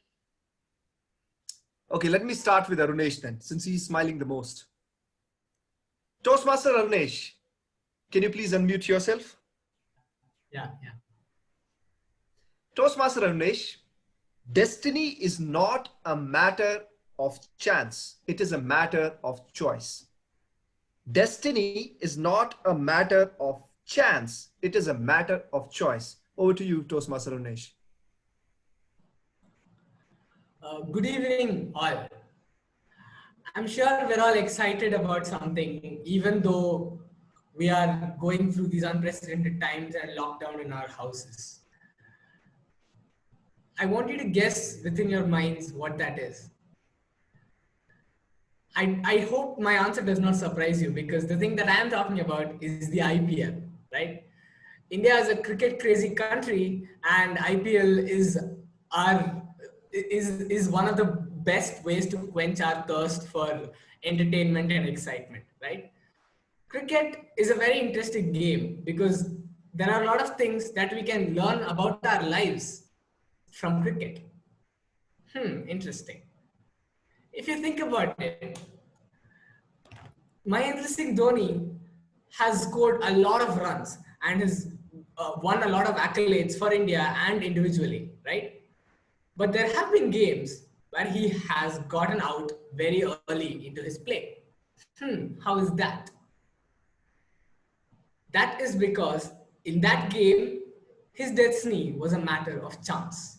Okay, let me start with Arunesh then, since he's smiling the most. Toastmaster Arunesh, can you please unmute yourself?
Yeah.
Toastmaster Arunesh, destiny is not a matter of chance. It is a matter of choice. Destiny is not a matter of chance. It is a matter of choice. Over to you, Toastmaster Arunesh.
Good evening, all. I'm sure we're all excited about something, even though we are going through these unprecedented times and lockdown in our houses. I want you to guess within your minds what that is. I hope my answer does not surprise you, because the thing that I am talking about is the IPL, right? India is a cricket crazy country, and IPL is one of the best ways to quench our thirst for entertainment and excitement, right? Cricket is a very interesting game because there are a lot of things that we can learn about our lives from cricket. Interesting. If you think about it, Mahendra Singh Dhoni has scored a lot of runs and has won a lot of accolades for India and individually, right? But there have been games where he has gotten out very early into his play. How is that? That is because in that game, his destiny was a matter of chance.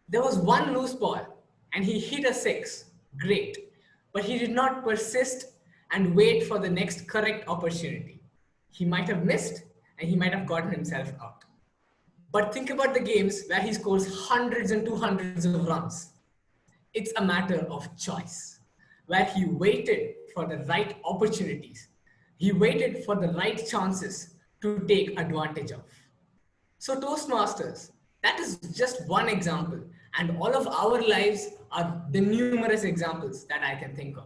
There was one loose ball and he hit a six. Great. But he did not persist and wait for the next correct opportunity. He might have missed and he might have gotten himself out. But think about the games where he scores hundreds and 200s of runs. It's a matter of choice, where he waited for the right opportunities. He waited for the right chances to take advantage of. So Toastmasters, that is just one example. And all of our lives are the numerous examples that I can think of.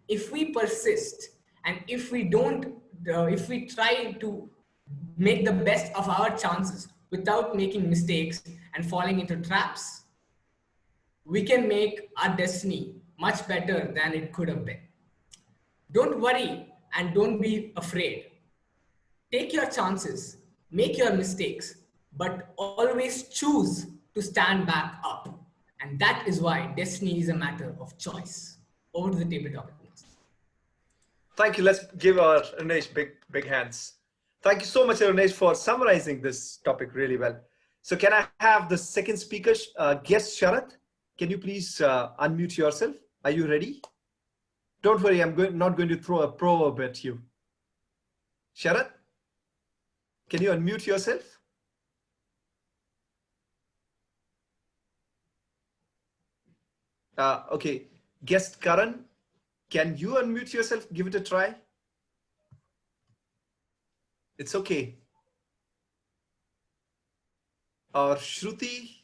If we persist and if we try to make the best of our chances without making mistakes and falling into traps, we can make our destiny much better than it could have been. Don't worry and don't be afraid. Take your chances, make your mistakes, but always choose to stand back up. And that is why destiny is a matter of choice. Over to the tabletop.
Thank you. Let's give our Ranesh big hands. Thank you so much, Ranesh, for summarizing this topic really well. So can I have the second speaker, guest Sharath? Can you please unmute yourself? Are you ready? Don't worry, I'm not going to throw a proverb at you. Sharath, can you unmute yourself? Okay, guest Karan, can you unmute yourself? Give it a try. It's okay. Or Shruti.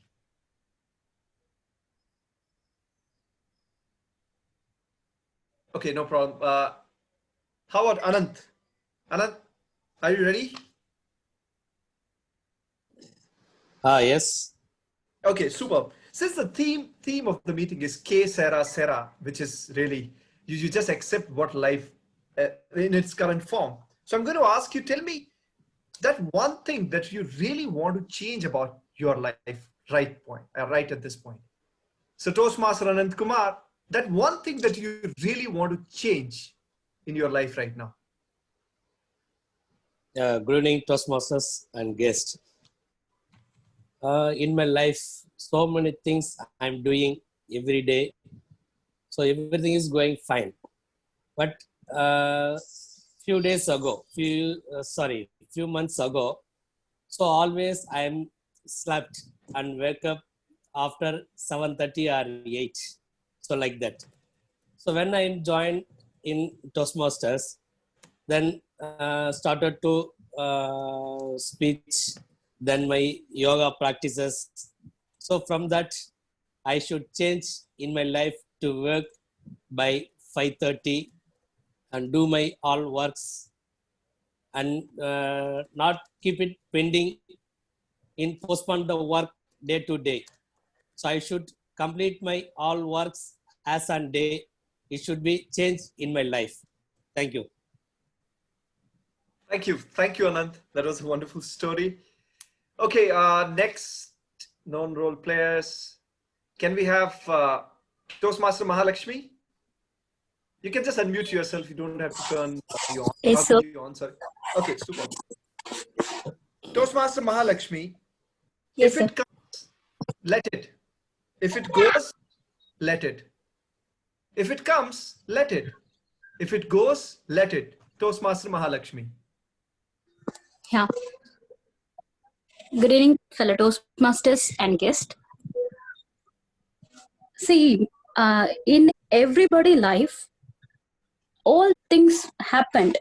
Okay, no problem. How about Anant? Anant, are you ready?
Yes.
Okay, superb. Since the theme of the meeting is Sera Sera, which is really, you just accept what life in its current form. So I'm going to ask you, tell me that one thing that you really want to change about your life right at this point. So Toastmaster Anant Kumar, that one thing that you really want to change in your life right now.
Good evening, Toastmasters and guests. In my life, so many things I'm doing every day. So everything is going fine. But few months ago, so always I'm slept and wake up after 7:30 or 8. So like that. So when I joined in Toastmasters, then started to speech, then my yoga practices. So from that, I should change in my life to work by 5:30 and do my all works and not keep it pending in postpone the work day to day. So I should complete my all works as on day. It should be changed in my life. Thank you.
Thank you, Anant. That was a wonderful story. Okay, next non-role players. Can we have Toastmaster Mahalakshmi? You can just unmute yourself. You don't have to turn you on.
Yes, sir.
You on, sorry. Okay, super. Toastmaster Mahalakshmi,
Yes,
if it comes, let it. If it goes, let it. If it comes, let it. If it goes, let it. Toastmaster Mahalakshmi.
Yeah. Good evening, fellow Toastmasters and guests. See, in everybody life, all things happened.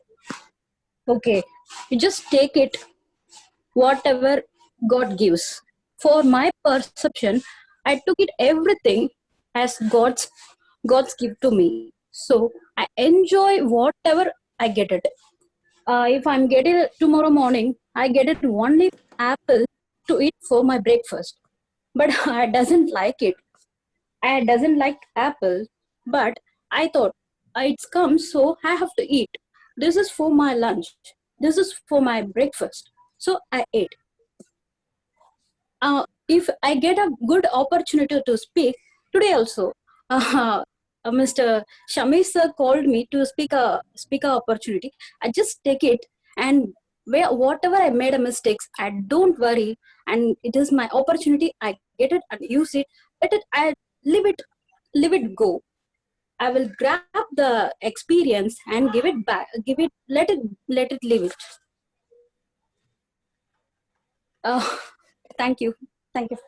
Okay, you just take it, whatever God gives. For my perception, I took it everything as God's gift to me. So I enjoy whatever I get it. If I'm getting it tomorrow morning, I get it only apple to eat for my breakfast. But I doesn't like it. I doesn't like apple. But I thought it's come, so I have to eat. This is for my lunch. This is for my breakfast. So I ate. If I get a good opportunity to speak today also, Mr. Shamesh sir called me to speak a speaker opportunity. I just take it, and whatever I made a mistakes, I don't worry, and it is my opportunity. I get it and use it. Let it. I leave it go. I will grab the experience and give it back. Give it. Let it live it. Uh, thank you. Thank you.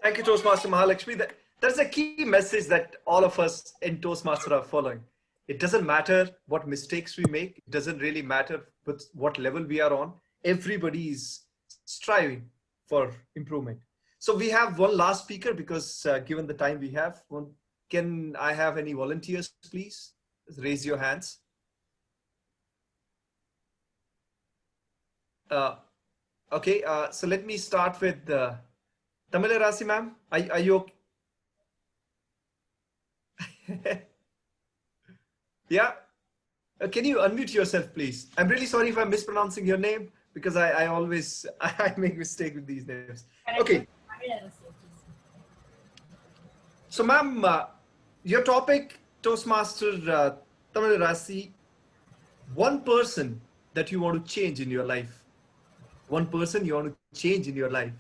Thank you, Toastmaster Mahalakshmi. That's a key message that all of us in Toastmaster are following. It doesn't matter what mistakes we make. It doesn't really matter with what level we are on. Everybody is striving for improvement. So we have one last speaker because given the time we have, can I have any volunteers, please? Raise your hands. Okay, so let me start with Tamil Rasi ma'am. Are you okay? Yeah. Can you unmute yourself, please? I'm really sorry if I'm mispronouncing your name because I always I make mistake with these names. Okay. So, ma'am, your topic, Toastmaster Tamil Rasi, one person that you want to change in your life. One person you want to change in your life.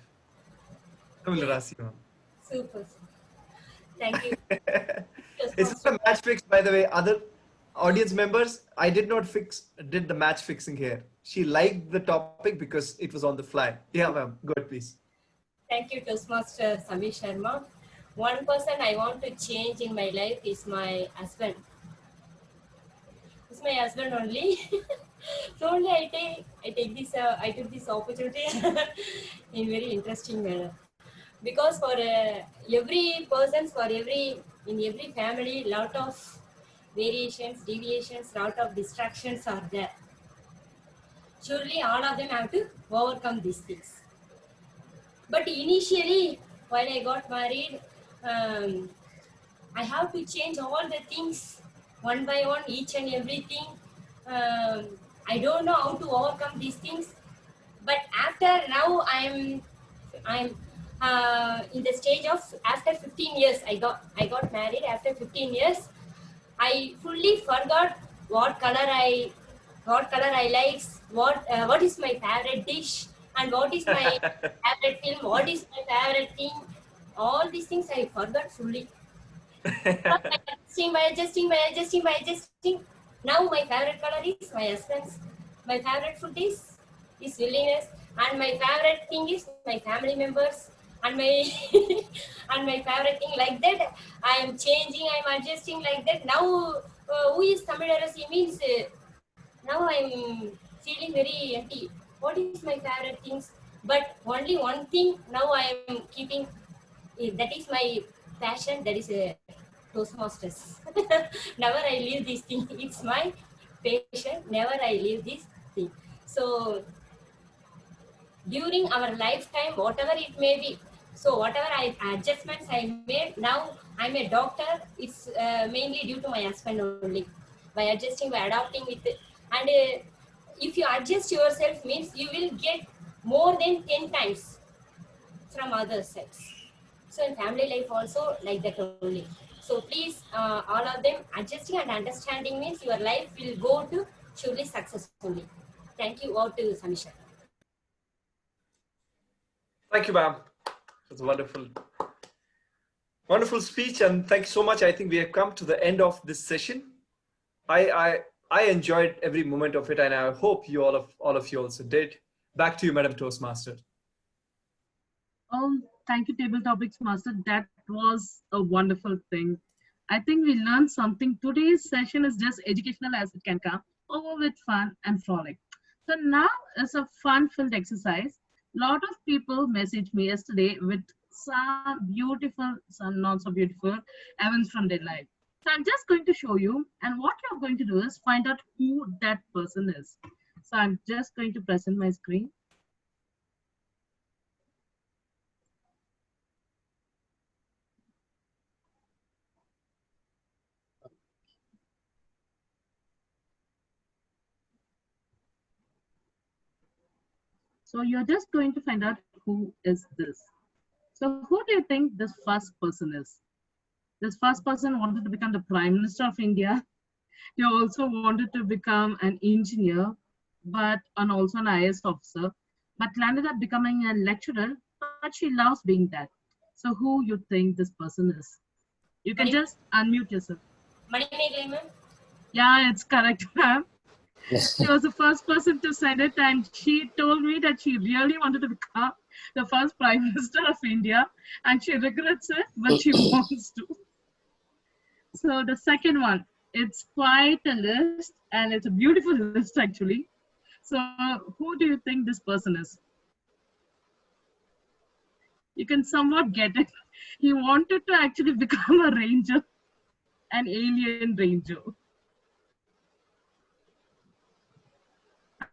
Tamil Rasi, ma'am.
Super. Thank you.
It's not a match fix, by the way. Other audience members, I did not did the match fixing here. She liked the topic because it was on the fly. Yeah, ma'am. Go ahead, please.
Thank you, Toastmaster Samir Sharma. One person I want to change in my life is my husband. It's my husband only. So only I took this opportunity in very interesting manner. Because for every person, in every family, lot of variations, deviations, lot of distractions are there. Surely all of them have to overcome these things. But initially, while I got married, I have to change all the things one by one, each and everything. I don't know how to overcome these things. But after now, I'm in the stage of after 15 years. I got married after 15 years. I fully forgot what color I like, what is my favorite dish, and what is my favorite film, what is my favorite thing. All these things I forgot fully. by adjusting. Now my favorite color is my husband's. My favorite food is willingness, and my favorite thing is my family members, and my and my favorite thing like that. I am changing. I am adjusting like that. Now, who is Tamil Arasi means. Now I'm feeling very empty. What is my favorite things? But only one thing now I am keeping. That is my passion. That is a Toastmasters. Never I leave this thing. It's my passion. Never I leave this thing. So during our lifetime, whatever it may be, so whatever adjustments I made, now I'm a doctor. It's mainly due to my husband only. By adjusting, by adapting with it. And if you adjust yourself means you will get more than 10 times from other sides. So in family life also like that only. So please, all of them adjusting and understanding means your life will go to surely successfully. Thank you all to Samisha.
Thank you, ma'am. That's a wonderful speech, and thank you so much. I think we have come to the end of this session. I enjoyed every moment of it, and I hope you all of you also did. Back to you, Madam Toastmaster.
Thank you, Table Topics Master. That was a wonderful thing. I think we learned something. Today's session is just educational as it can come, over with fun and frolic. So now is a fun-filled exercise. Lot of people messaged me yesterday with some beautiful, some not so beautiful events from their life. So I'm just going to show you, and what you're going to do is find out who that person is. So I'm just going to present my screen. So you're just going to find out who is this. So who do you think this first person is? This first person wanted to become the Prime Minister of India. He also wanted to become an engineer, and also an IAS officer, but landed up becoming a lecturer, but she loves being that. So who you think this person is? You can just unmute yourself.
Manimeghalai, ma'am?
Yeah, it's correct, ma'am. She was the first person to send it, and she told me that she really wanted to become the first Prime Minister of India, and she regrets it, but she wants to. So the second one, it's quite a list, and it's a beautiful list actually. So who do you think this person is? You can somewhat get it. He wanted to actually become a ranger, an alien ranger.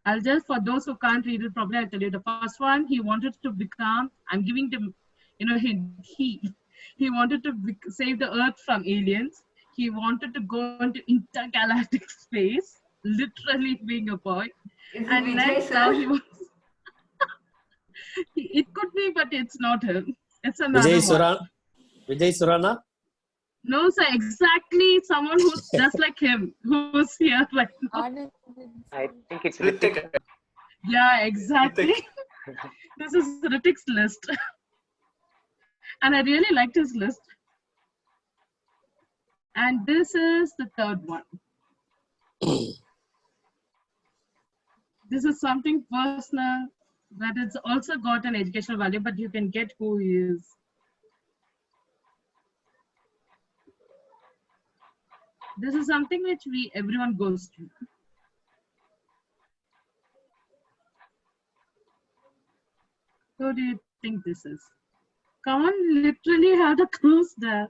I'll just, for those who can't read it properly, I'll tell you the first one, he wanted to become, I'm giving them, he wanted to save the earth from aliens. He wanted to go into intergalactic space, literally being a boy.
Is it
And
Vijay,
next time
sir?
he was, it could be, but it's not him. It's
Vijay
another one.
Surana. Vijay Surana.
No, sir, exactly someone who's just like him, who's here right now.
I think it's
Ritik.
Ritik.
Yeah, exactly.
Ritik.
This is Ritik's list. And I really liked his list. And this is the third one. This is something personal, but it's also got an educational value, but you can get who he is. This is something which everyone goes through. Who do you think this is? Come on, literally have the clues there.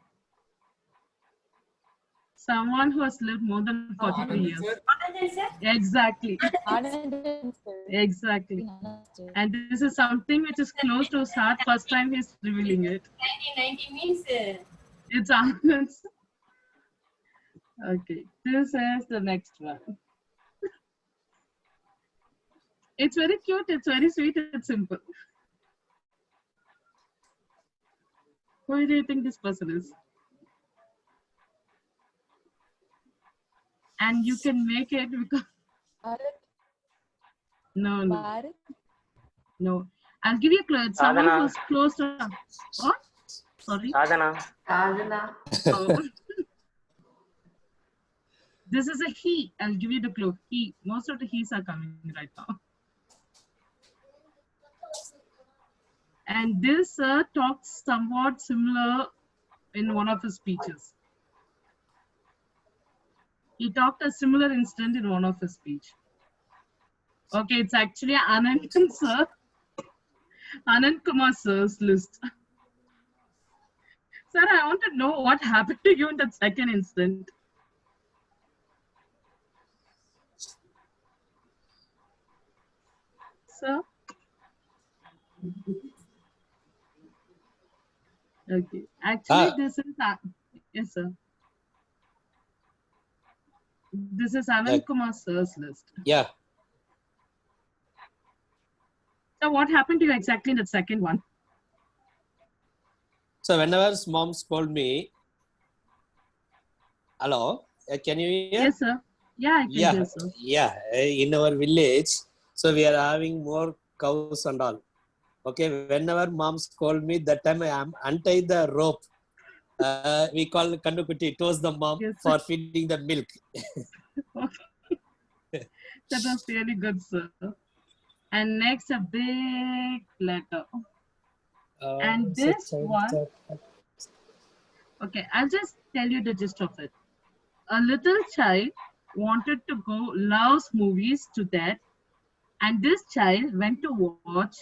Someone who has lived more than 43 years. Exactly. Exactly. And this is something which is close to his heart. First time he's revealing it.
1990 means
It's Anand's. Okay, this is the next one. It's very cute, it's very sweet, it's simple. Who do you think this person is? And you can make it because... No. I'll give you a clue. It's someone
Sadhana.
who's close to... What? Sorry?
Sadhana.
Sadhana.
Oh. This is a he. I'll give you the clue. He. Most of the he's are coming right now. And this talks somewhat similar in one of his speeches. He talked a similar incident in one of his speech. Okay, it's actually Anand sir. Anand Kumar sir's list. Sir, I want to know what happened to you in that second incident. Sir? Okay. Actually, this is... Yes, sir. This is Anand Kumar sir's list.
Yeah.
So what happened to you exactly in the second one?
So whenever mom called me, hello, can you hear?
Yes, sir. Yeah, I can hear, sir.
Yeah. In our village, so we are having more cows and all. Okay, whenever moms called me, that time I am untie the rope. We call Kandukutti, toast the mom
Yes,
for feeding the milk.
That was really good, sir. And next, a big letter. And this one, okay, I'll just tell you the gist of it. A little child wanted to go, loves movies to death, and this child went to watch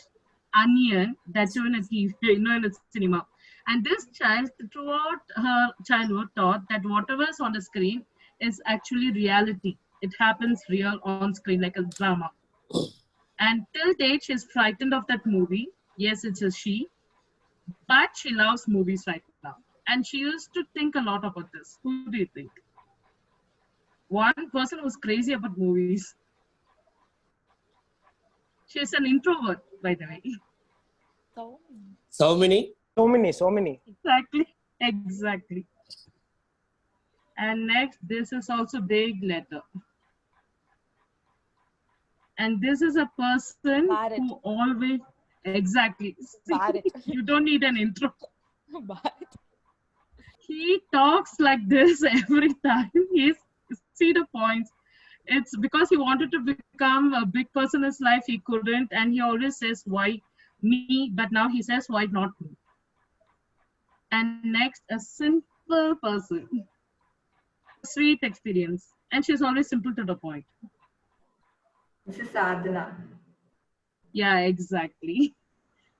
Onion, that too in a TV, in a cinema. And this child, throughout her childhood, thought that whatever is on the screen is actually reality. It happens real on screen like a drama. And till date, she's frightened of that movie. Yes, it's a she, but she loves movies right now. And she used to think a lot about this. Who do you think? One person who's crazy about movies. She's an introvert, by the way.
So many.
So many.
Exactly. And next, this is also big letter. And this is a person who always, exactly. You don't need an intro. He talks like this every time. See the points. It's because he wanted to become a big person in his life. He couldn't, and he always says, "Why me?" But now he says, "Why not me?" And next, a simple person, a sweet experience, and she's always simple to the point.
This is Sadhana.
Yeah, exactly.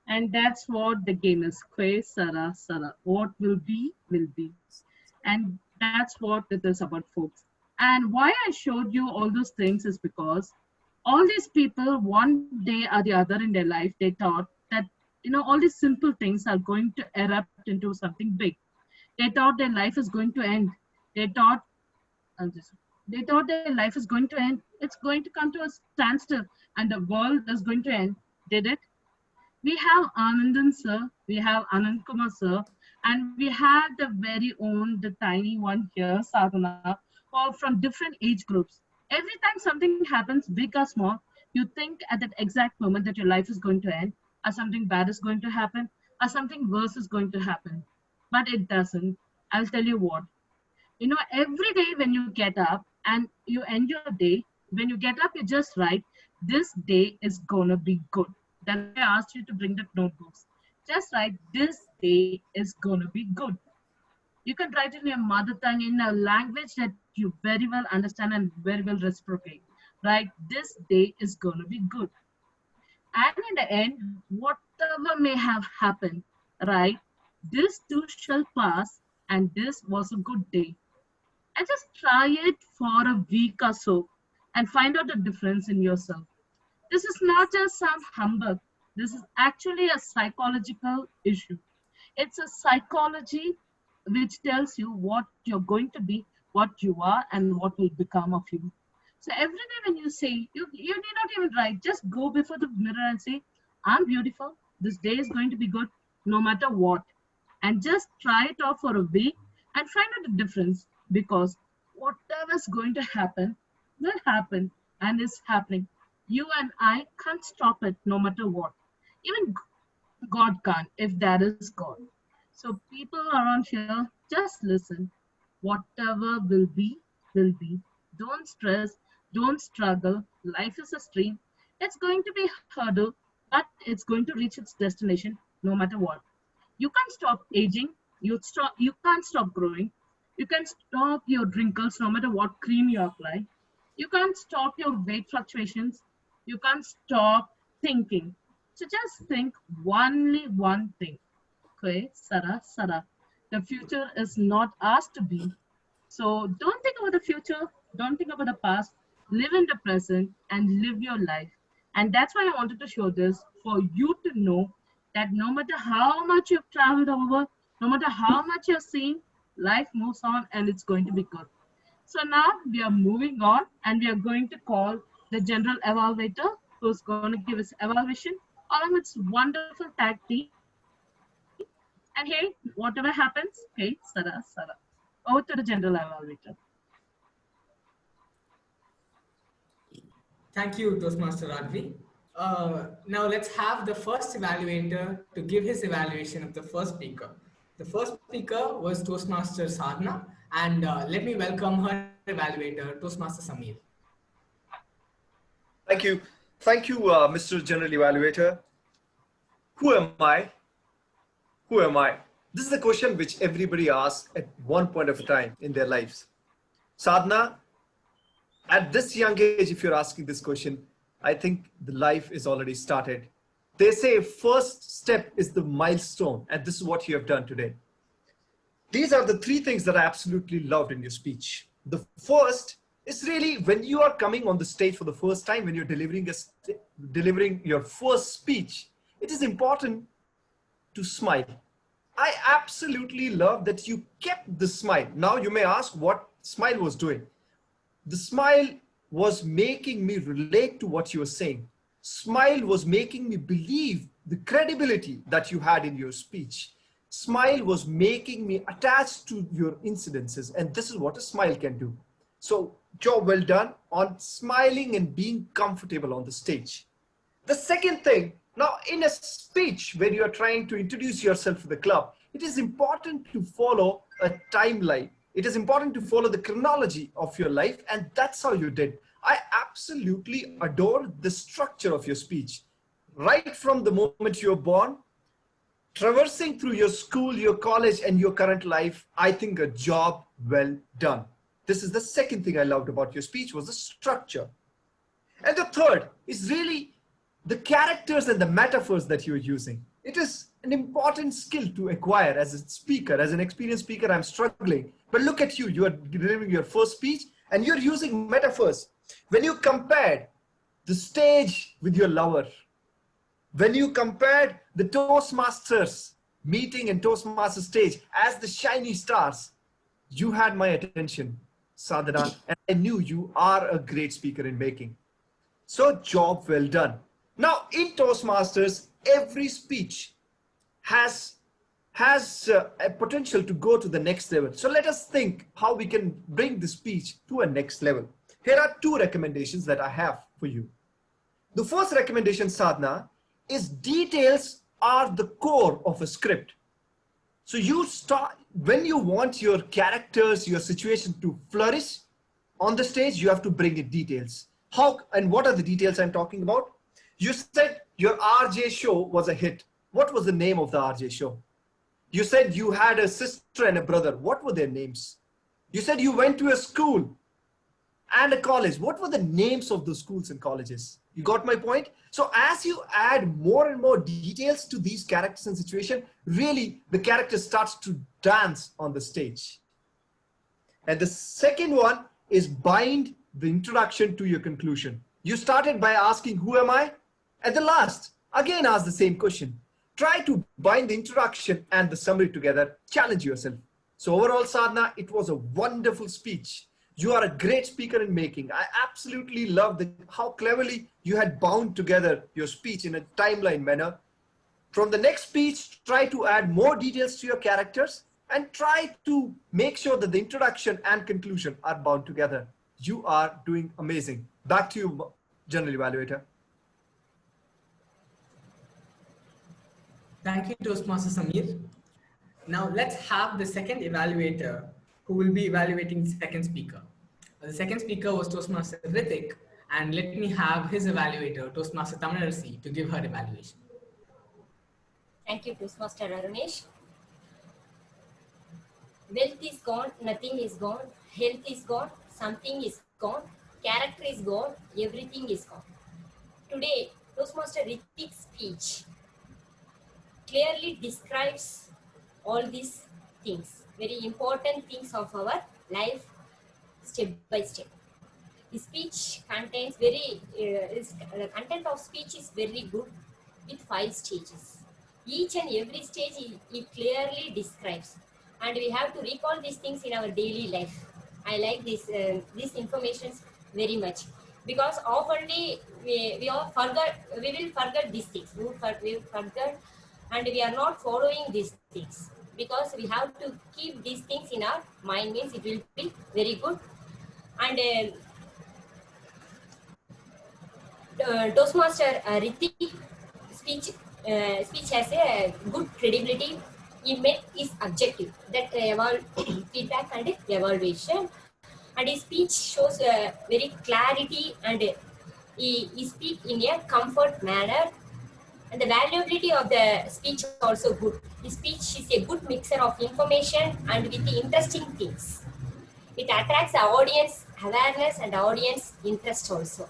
And that's what the game is. Sera Sera. What will be, will be. And that's what it is about, folks. And why I showed you all those things is because all these people, one day or the other in their life, they thought that, all these simple things are going to erupt into something big. They thought their life is going to end. They thought, they thought their life is going to end. It's going to come to a standstill and the world is going to end. Did it? We have Anandan sir, we have Anand Kumar sir, and we have the very own, the tiny one here, Sadhana, all from different age groups. Every time something happens, big or small, you think at that exact moment that your life is going to end, or something bad is going to happen, or something worse is going to happen. But it doesn't. I'll tell you what. Every day when you get up and you end your day, when you get up, you just write, this day is gonna be good. That's why I asked you to bring the notebooks. Just write, this day is gonna be good. You can write in your mother tongue, in a language that you very well understand and very well reciprocate. Right? This day is gonna be good. And in the end, whatever may have happened, right? This too shall pass, and this was a good day. And just try it for a week or so and find out the difference in yourself. This is not just some humbug. This is actually a psychological issue. It's a psychology which tells you what you're going to be, what you are, and what will become of you. So every day when you say, you need not even write, just go before the mirror and say, I'm beautiful. This day is going to be good no matter what. And just try it off for a week and find out the difference, because whatever's going to happen will happen and is happening. You and I can't stop it no matter what. Even God can't, if that is God. So people around here, just listen. Whatever will be, will be. Don't stress, don't struggle. Life is a stream. It's going to be hurdle, but it's going to reach its destination no matter what. You can't stop aging. You can't stop growing. You can stop your wrinkles no matter what cream you apply. You can't stop your weight fluctuations. You can't stop thinking. So just think only one thing. Okay, Sera, Sera. The future is not ours to be. So don't think about the future. Don't think about the past. Live in the present and live your life. And that's why I wanted to show this, for you to know that no matter how much you've traveled over, no matter how much you've seen, life moves on and it's going to be good. So now we are moving on and we are going to call the general evaluator who's going to give us evaluation along with wonderful tag team. And hey, whatever happens, hey, Sera, Sera. Over to the general evaluator.
Thank you, Toastmaster Raghavi. Now let's have the first evaluator to give his evaluation of the first speaker. The first speaker was Toastmaster Sadhana, and let me welcome her evaluator, Toastmaster Samir.
you. Thank you, Mr. General Evaluator. Who am I? Who am I? This is a question which everybody asks at one point of time in their lives. Sadhana, at this young age, if you're asking this question, I think the life is already started. They say first step is the milestone, and this is what you have done today. These are the three things that I absolutely loved in your speech. The first is really when you are coming on the stage for the first time, when you're delivering your first speech, it is important to smile. I absolutely love that you kept the smile. Now you may ask what smile was doing. The smile was making me relate to what you were saying. Smile was making me believe the credibility that you had in your speech. Smile was making me attached to your incidences, and this is what a smile can do. So, job well done on smiling and being comfortable on the stage. The second thing, now in a speech where you are trying to introduce yourself to the club, it is important to follow a timeline. It is important to follow the chronology of your life, and that's how you did. I absolutely adore the structure of your speech. Right from the moment you're born, traversing through your school, your college, and your current life, I think a job well done. This is the second thing I loved about your speech was the structure. And the third is really the characters and the metaphors that you're using. It is an important skill to acquire as a speaker. As an experienced speaker, I'm struggling. But look at you, you are delivering your first speech and you're using metaphors. When you compared the stage with your lover, when you compared the Toastmasters meeting and Toastmaster stage as the shiny stars, you had my attention, Sadhana, and I knew you are a great speaker in making. So job well done. Now in Toastmasters, every speech has a potential to go to the next level. So let us think how we can bring the speech to a next level. Here are two recommendations that I have for you. The first recommendation, Sadhana, is details are the core of a script. So you start, when you want your characters, your situation to flourish on the stage, you have to bring in details. How and what are the details I'm talking about? You said your RJ show was a hit. What was the name of the RJ show? You said you had a sister and a brother. What were their names? You said you went to a school and a college. What were the names of the schools and colleges? You got my point? So as you add more and more details to these characters and situation, really the character starts to dance on the stage. And the second one is bind the introduction to your conclusion. You started by asking, who am I? At the last, again ask the same question. Try to bind the introduction and the summary together. Challenge yourself. So overall, Sadhana, it was a wonderful speech. You are a great speaker in making. I absolutely love how cleverly you had bound together your speech in a timeline manner. From the next speech, try to add more details to your characters and try to make sure that the introduction and conclusion are bound together. You are doing amazing. Back to you, General Evaluator.
Thank you, Toastmaster Samir. Now let's have the second evaluator who will be evaluating the second speaker. The second speaker was Toastmaster Ritik, and let me have his evaluator, Toastmaster Tamanarsi, to give her evaluation.
Thank you, Toastmaster Arunesh. Wealth is gone, nothing is gone, health is gone, something is gone, character is gone, everything is gone. Today, Toastmaster Ritik's speech clearly describes all these things, very important things of our life, step by step. The speech contains the content of speech is very good with 5 stages. Each and every stage it clearly describes, and we have to recall these things in our daily life. I like this information very much because oftenly we will forget these things. We will forget, and we are not following these things because we have to keep these things in our mind. Means it will be very good. And Toastmaster Ritik speech has a good credibility. He met his objective, that feedback and evaluation, and his speech shows very clarity and He speak in a comfort manner, and the valuability of the speech also good. His speech is a good mixer of information and with the interesting things. It attracts the audience awareness and audience interest also.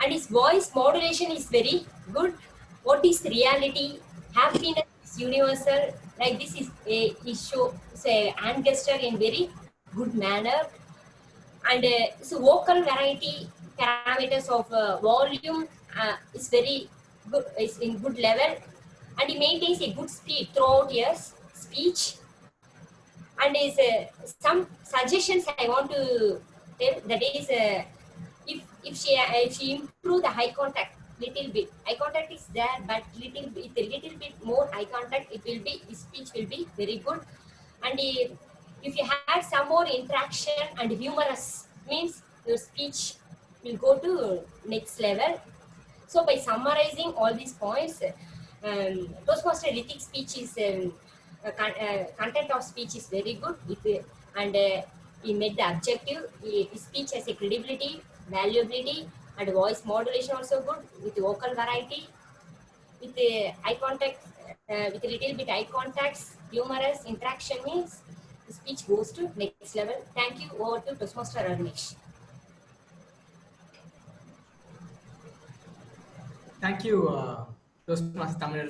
And his voice modulation is very good. What is reality? Happiness is universal. Like this is a he show say hand gesture in very good manner. And so vocal variety parameters of volume is very good, is in good level, and he maintains a good speed throughout his speech. And is some suggestions I want to tell, that is if she improve the eye contact little bit, eye contact is there, but little bit more eye contact, it will be his speech will be very good. And if you have some more interaction and humorous means, your speech will go to next level. So by summarizing all these points, Toastmaster ethics speech is content of speech is very good. And he met the objective. His speech has a credibility, valuability, and voice modulation also good with vocal variety, with eye contact, with a little bit eye contacts, humorous interaction means the speech goes to next level. Thank you. Over to Toastmaster Arnish.
Thank you, Toastmaster Tamil.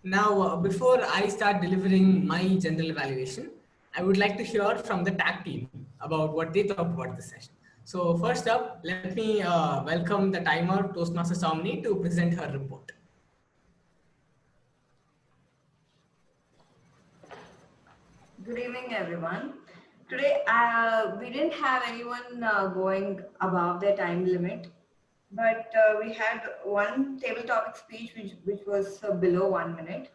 Now, before I start delivering my general evaluation, I would like to hear from the tag team about what they thought about the session. So first up, let me welcome the timer, Toastmaster Somni, to present her report.
Good evening, everyone. Today, we didn't have anyone going above their time limit, but we had one table topic speech which was below 1 minute.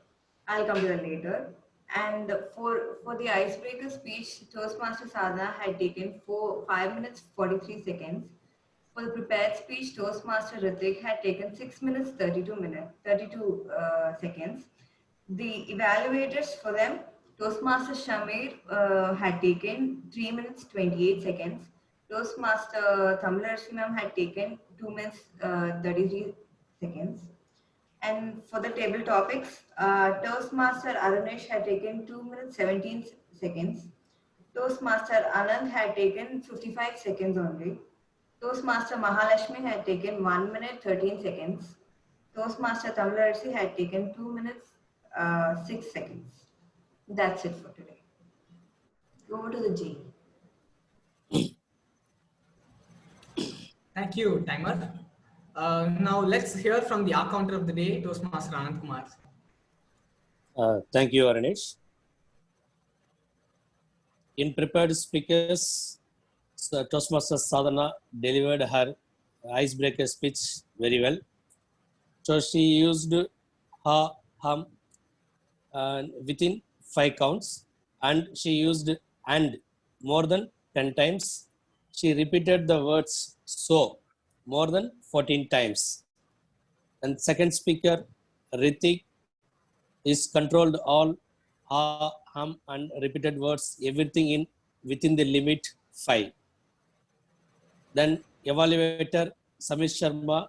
I'll come to that later. And for the icebreaker speech, Toastmaster Sadhana had taken 5 minutes 43 seconds. For the prepared speech, Toastmaster Ritik had taken 6 minutes 32 seconds. The evaluators for them, Toastmaster Shamir had taken 3 minutes 28 seconds. Toastmaster Tamilarshi ma'am had taken 2 minutes 33 seconds. And for the table topics, Toastmaster Arunesh had taken 2 minutes 17 seconds. Toastmaster Anand had taken 55 seconds only. Toastmaster Mahalashmi had taken 1 minute 13 seconds. Toastmaster Tamilarsi had taken 2 minutes 6 seconds. That's it for today. Over to the G.
Thank you, timer. Now let's hear from the R counter of the day, Toastmaster Anand Kumar.
Thank you, Aranish. In prepared speakers, Toastmaster Sadhana delivered her icebreaker speech very well. So she used ha, hum within 5 counts, and she used and more than 10 times. She repeated the words so more than 14 times. And second speaker, Ritik, is controlled all ha, hum, and repeated words, everything in within the limit 5. Then evaluator Samir Sharma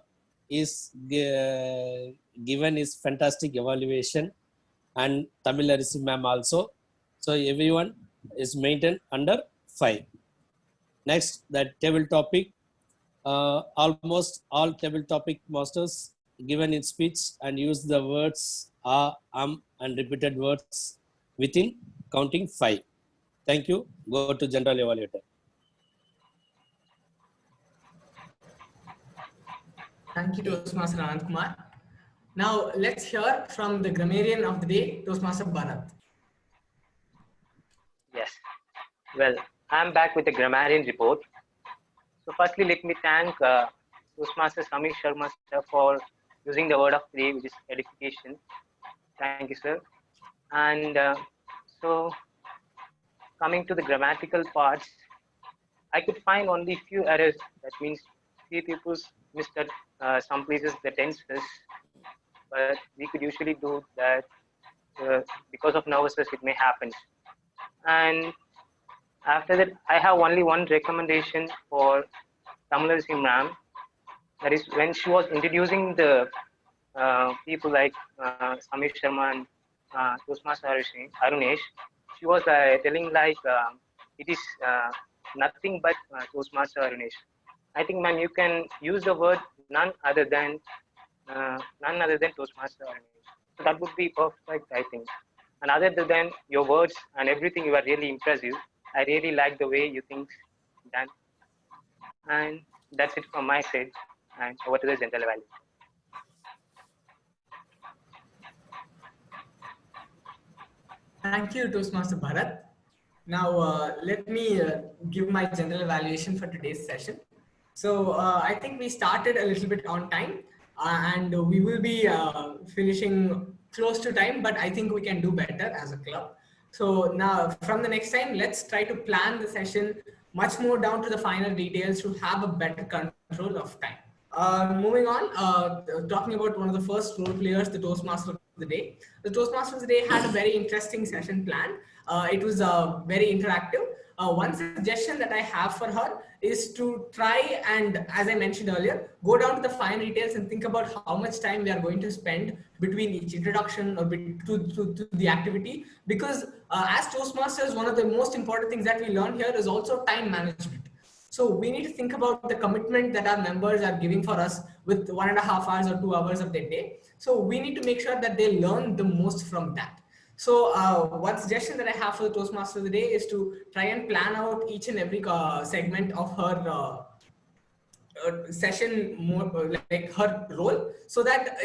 is given his fantastic evaluation, and Tamil Arisi ma'am also. So everyone is maintained under 5. Next, the table topic. Almost all table topic masters given in speech and use the words and repeated words within counting 5. Thank you. Go to general evaluator.
Thank you, Toastmaster Anand Kumar. Now let's hear from the grammarian of the day, Toastmaster Bharat.
Yes. Well, I'm back with the grammarian report. So firstly, let me thank Toastmaster Samir Sharma sir for using the word of the day, which is edification. Thank you, sir. And so coming to the grammatical parts, I could find only few errors. That means few people missed some places the tenses, but we could usually do that because of nervousness. It may happen. And after that, I have only one recommendation for Tamil Ma'am. That is when she was introducing the people like Samir Sharma and Toastmaster Arunesh. She was telling like it is nothing but Toastmaster Arunesh. I think, ma'am, you can use the word none other than Toastmaster Arunesh. So that would be perfect, I think. And other than your words and everything, you are really impressive. I really like the way you think done. And that's it from my side. And over to the general value.
Thank you, Toastmaster Bharat. Now, let me give my general evaluation for today's session. So, I think we started a little bit on time and we will be finishing close to time, but I think we can do better as a club. So, now from the next time, let's try to plan the session much more down to the final details to have a better control of time. Moving on, talking about one of the first role players, the Toastmaster of the day. The Toastmaster of the day had a very interesting session planned. It was very interactive. One suggestion that I have for her is to try and, as I mentioned earlier, go down to the fine details and think about how much time we are going to spend between each introduction or to the activity. Because as Toastmasters, one of the most important things that we learn here is also time management. So we need to think about the commitment that our members are giving for us with 1.5 hours or 2 hours of their day. So we need to make sure that they learn the most from that. So one suggestion that I have for the Toastmaster of the day is to try and plan out each and every segment of her session, more like her role, so that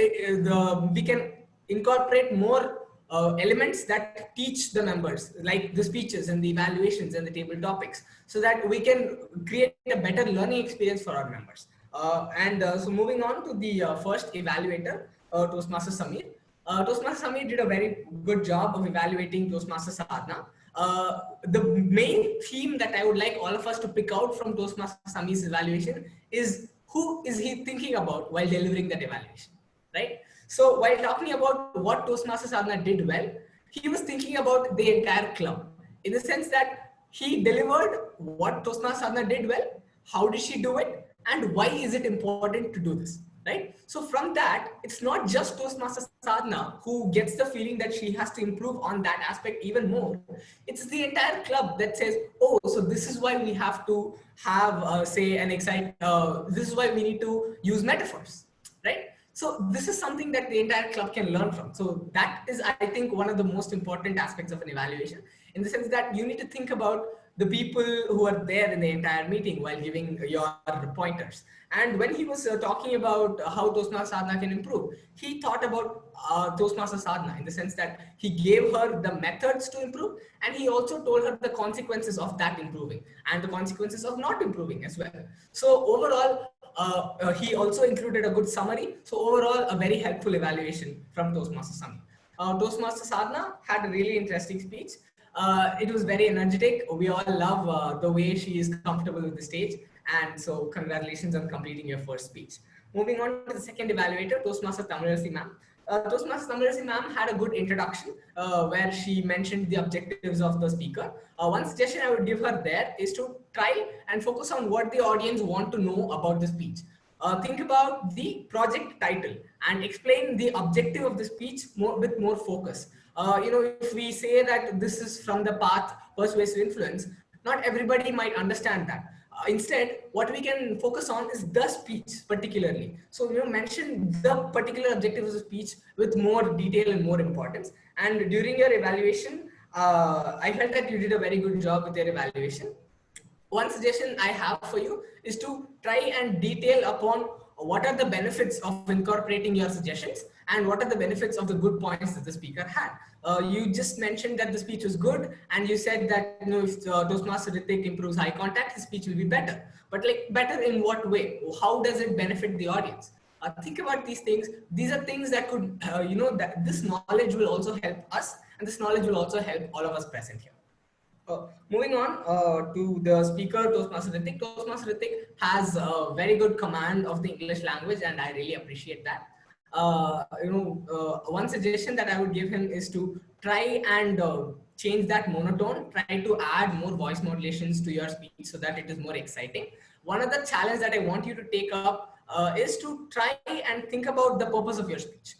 we can incorporate more elements that teach the members, like the speeches and the evaluations and the table topics, so that we can create a better learning experience for our members. So moving on to the first evaluator, Toastmaster Samir. Toastmaster Samir did a very good job of evaluating Toastmaster Sadhna. The main theme that I would like all of us to pick out from Toastmaster Samir's evaluation is who is he thinking about while delivering that evaluation, right? So while talking about what Toastmaster Sadhna did well, he was thinking about the entire club in the sense that he delivered what Toastmaster Sadhna did well, how did she do it, and why is it important to do this, right? So from that, it's not just Toastmaster Sadhna who gets the feeling that she has to improve on that aspect even more. It's the entire club that says, oh, so this is why we have to have, say, this is why we need to use metaphors, right? So this is something that the entire club can learn from. So that is, I think, one of the most important aspects of an evaluation, in the sense that you need to think about the people who are there in the entire meeting while giving your pointers. And when he was talking about how Toastmaster Sadhna can improve, he thought about Toastmaster Sadhna in the sense that he gave her the methods to improve, and he also told her the consequences of that improving and the consequences of not improving as well. So overall, he also included a good summary. So overall, a very helpful evaluation from Toastmaster Samir. Toastmaster Sadhna had a really interesting speech. It was very energetic. We all love the way she is comfortable with the stage. And so congratulations on completing your first speech. Moving on to the second evaluator, Toastmaster Tamarasi ma'am. Toastmaster Tamarasi ma'am had a good introduction where she mentioned the objectives of the speaker. One suggestion I would give her there is to try and focus on what the audience want to know about the speech. Think about the project title and explain the objective of the speech with more focus. If we say that this is from the path persuasive influence, not everybody might understand that. Instead, what we can focus on is the speech particularly. So, mention the particular objective of the speech with more detail and more importance. And during your evaluation, I felt that you did a very good job with your evaluation. One suggestion I have for you is to try and detail upon what are the benefits of incorporating your suggestions and what are the benefits of the good points that the speaker had. You just mentioned that the speech was good, and you said that if Toastmaster Ritik improves eye contact, his speech will be better. But like, better in what way? How does it benefit the audience? Think about these things. These are things that could, that this knowledge will also help us, and this knowledge will also help all of us present here. Moving on to the speaker, Toastmaster Ritik. Toastmaster Ritik has a very good command of the English language, and I really appreciate that. One suggestion that I would give him is to try and change that monotone, try to add more voice modulations to your speech so that it is more exciting. One other challenge that I want you to take up is to try and think about the purpose of your speech.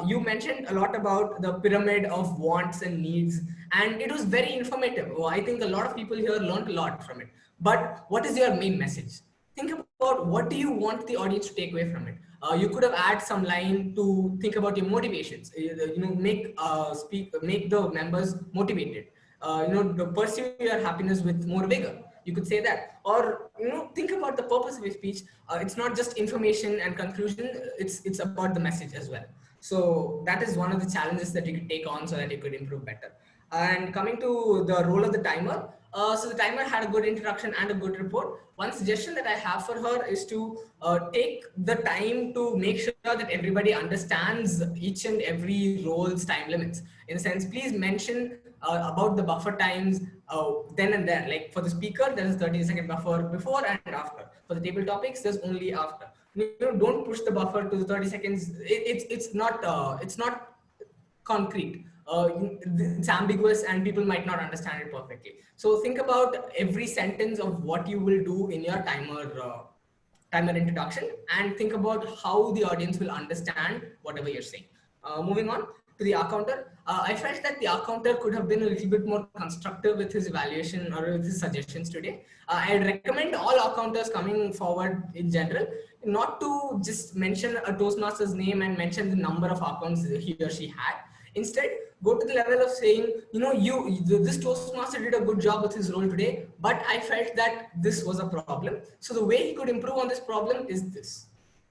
You mentioned a lot about the pyramid of wants and needs, and it was very informative. Oh, I think a lot of people here learned a lot from it. But what is your main message? Think about what do you want the audience to take away from it. You could have added some line to think about your motivations. Make the members motivated. To pursue your happiness with more vigor. You could say that, or think about the purpose of your speech. It's not just information and conclusion. It's about the message as well. So that is one of the challenges that you could take on so that you could improve better. And coming to the role of the timer, so the timer had a good introduction and a good report. One suggestion that I have for her is to take the time to make sure that everybody understands each and every role's time limits. In a sense, please mention about the buffer times then and there. Like for the speaker, there is a 30-second buffer before and after. For the table topics, there's only after. Don't push the buffer to the 30 seconds. It's not concrete. It's ambiguous and people might not understand it perfectly. So think about every sentence of what you will do in your timer introduction, and think about how the audience will understand whatever you're saying. Moving on to the R counter, I felt that the R counter could have been a little bit more constructive with his evaluation or with his suggestions today. I'd recommend all R counters coming forward in general not to just mention a Toastmaster's name and mention the number of accounts he or she had. Instead, go to the level of saying, this Toastmaster did a good job with his role today, but I felt that this was a problem. So the way he could improve on this problem is this,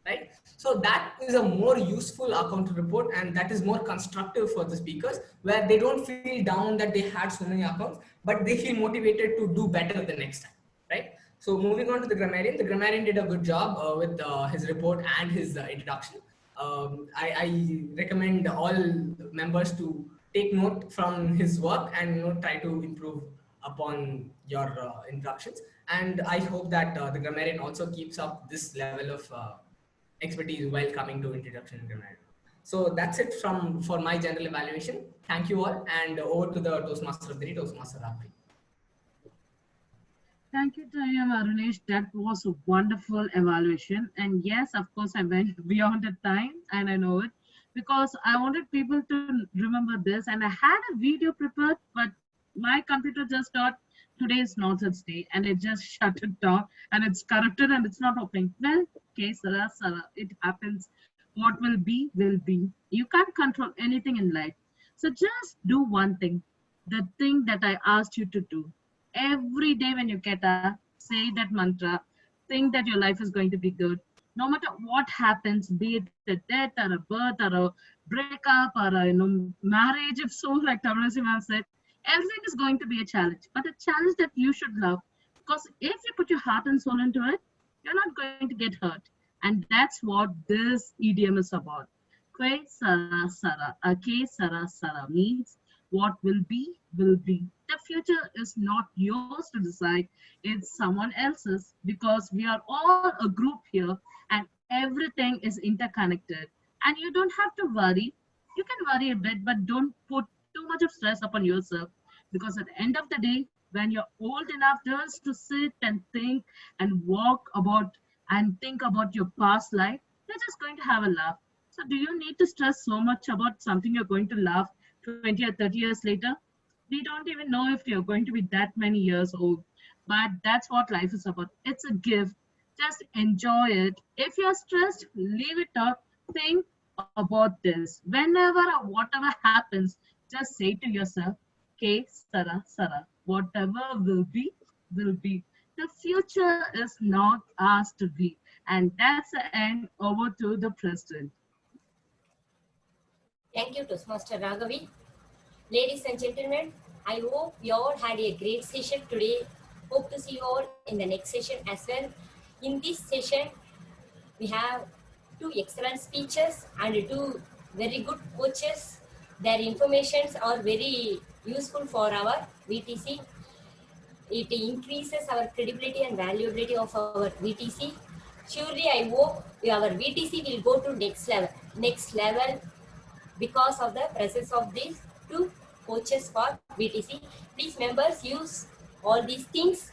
right? So that is a more useful account report, and that is more constructive for the speakers, where they don't feel down that they had so many accounts, but they feel motivated to do better the next time, right? So moving on to the grammarian did a good job with his report and his introduction. I recommend all members to take note from his work and try to improve upon your introductions. And I hope that the grammarian also keeps up this level of expertise while coming to introduction and grammarian. So that's it for my general evaluation. Thank you all, and over to the Toastmaster of the day, Toastmaster Raghavi.
Thank you, Tayyam Arunesh. That was a wonderful evaluation. And yes, of course, I went beyond the time, and I know it because I wanted people to remember this. And I had a video prepared, but my computer just thought today is not such day, and it just shut it down, and it's corrupted and it's not opening. Well, okay, Sera, Sera, it happens. What will be, will be. You can't control anything in life. So just do one thing, the thing that I asked you to do. Every day when you get up, say that mantra, think that your life is going to be good. No matter what happens, be it a death or a birth or a breakup or a marriage, if so, like Tamarasim have said, everything is going to be a challenge, but a challenge that you should love. Because if you put your heart and soul into it, you're not going to get hurt. And that's what this idiom is about. Kwe Sera Sera. Ke Sera Sera means what will be, will be. The future is not yours to decide, it's someone else's, because we are all a group here and everything is interconnected. And you don't have to worry. You can worry a bit, but don't put too much of stress upon yourself, because at the end of the day, when you're old enough just to sit and think and walk about and think about your past life, you're just going to have a laugh. So do you need to stress so much about something you're going to laugh 20 or 30 years later? We don't even know if you're going to be that many years old, but that's what life is about. It's a gift. Just enjoy it. If you're stressed, leave it up. Think about this. Whenever or whatever happens, just say to yourself, K Sera Sera. Whatever will be, will be. The future is not ours to be. And that's the end. Over to the president.
Thank you, Toastmaster Raghavi. Ladies and gentlemen, I hope you all had a great session today. Hope to see you all in the next session as well. In this session, we have two excellent speeches and two very good coaches. Their informations are very useful for our VTC. It increases our credibility and valuability of our VTC. Surely, I hope our VTC will go to next level because of the presence of these two coaches for VTC. Please members use all these things,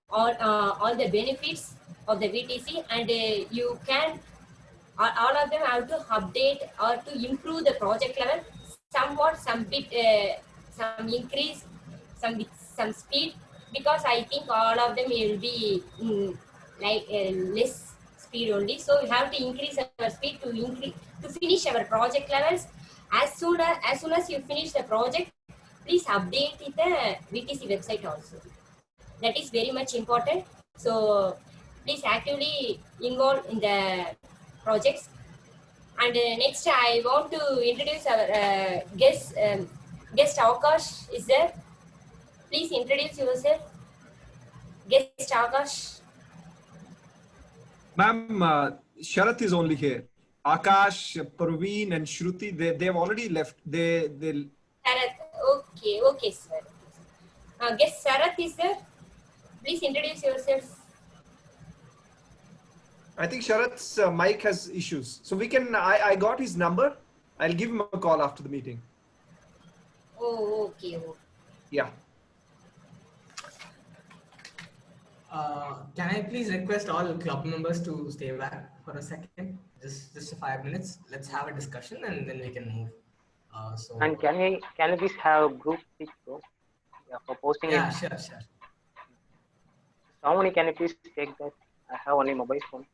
all the benefits of the VTC, and you can all of them have to update or to improve the project level somewhat, some bit, some increase, some with some speed, because I think all of them will be like less speed only. So we have to increase our speed to finish our project levels. As soon as you finish the project, please update it the VTC website also. That is very much important. So please actively involve in the projects. And next, I want to introduce our guest Akash is there. Please introduce yourself. Guest Akash.
Ma'am, Sharath is only here. Akash, Parveen, and Shruti, they've already left. They.
Sarath. Okay, sir. Guest Sarath is there. Please introduce yourself.
I think Sharath's mic has issues. So we can, I got his number. I'll give him a call after the meeting.
Oh, okay.
Yeah.
Can I please request all club members to stay back for a second? Just 5 minutes. Let's have a discussion and then we can move.
And can we please have a group pic though? Yeah, for posting
yeah,
it.
Sure.
How many can you please take that? I have only mobile phone.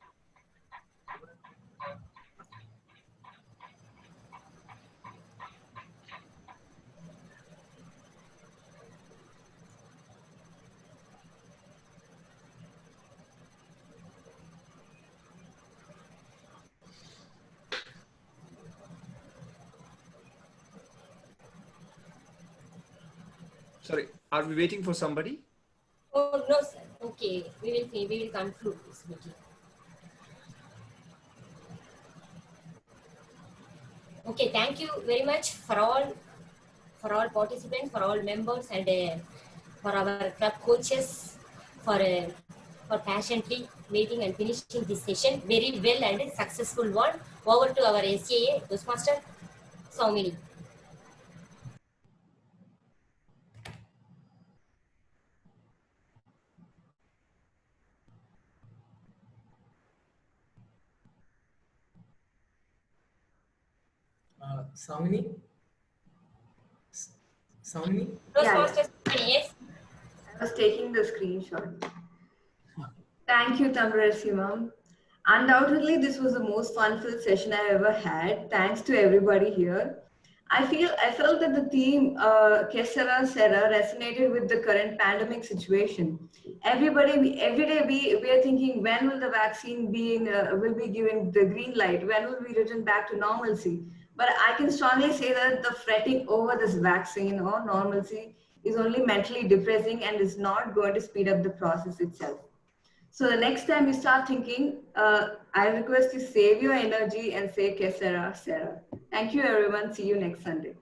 Sorry, are we waiting for somebody?
Oh no, sir. Okay, we will conclude this meeting. Okay, thank you very much for all participants, for all members, and for our club coaches for patiently waiting and finishing this session very well and successful one. Over to our SAA Toastmaster Soumini.
Soumini?
Toastmaster Soumini, yes.
I was taking the screenshot. Thank you, Tamrasi ma'am. Undoubtedly, this was the most fun-filled session I ever had. Thanks to everybody here. I felt that the theme Sera Sera resonated with the current pandemic situation. Every day we are thinking, when will the vaccine will be given the green light? When will we return back to normalcy? But I can strongly say that the fretting over this vaccine or normalcy is only mentally depressing and is not going to speed up the process itself. So the next time you start thinking, I request you save your energy and say Sera Sera. Thank you, everyone. See you next Sunday.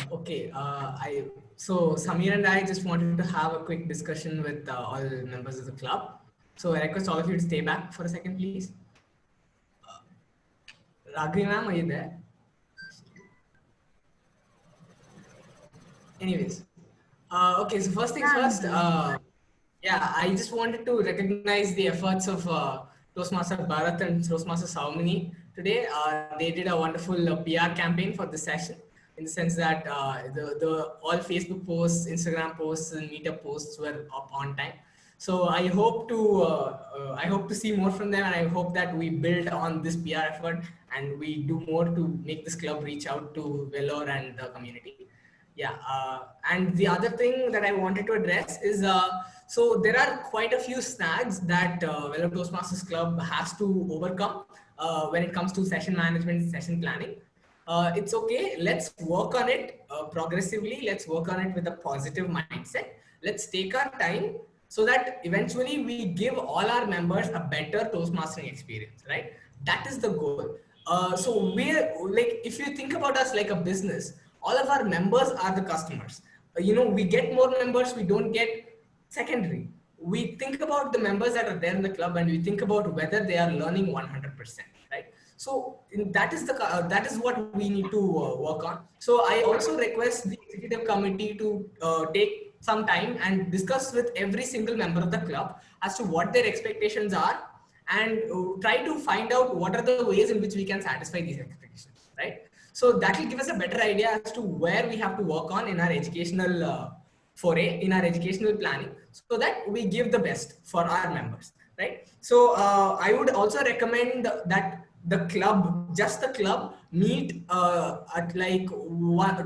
Okay. So Samir and I just wanted to have a quick discussion with all members of the club. So I request all of you to stay back for a second, please. Raghavi ma'am, are you there? Anyways, okay. So first things first. Yeah, I just wanted to recognize the efforts of Toastmaster Bharat and Toastmaster Soumini today. They did a wonderful PR campaign for this session, in the sense that the all Facebook posts, Instagram posts, and meetup posts were up on time. So I hope to see more from them, and I hope that we build on this PR effort and we do more to make this club reach out to Vellore and the community. Yeah, and the other thing that I wanted to address is, so there are quite a few snags that Vellore Toastmasters Club has to overcome when it comes to session management, session planning. It's okay, let's work on it progressively, let's work on it with a positive mindset. Let's take our time so that eventually we give all our members a better Toastmastering experience, right? That is the goal. So we're like, if you think about us like a business, all of our members are the customers. We get more members, we don't get secondary. We think about the members that are there in the club and we think about whether they are learning 100%, right? So that is what we need to work on. So I also request the executive committee to take some time and discuss with every single member of the club as to what their expectations are, and try to find out what are the ways in which we can satisfy these expectations, right? So that will give us a better idea as to where we have to work on in our educational foray, in our educational planning, so that we give the best for our members, right? So I would also recommend that the club, just the club, meet at like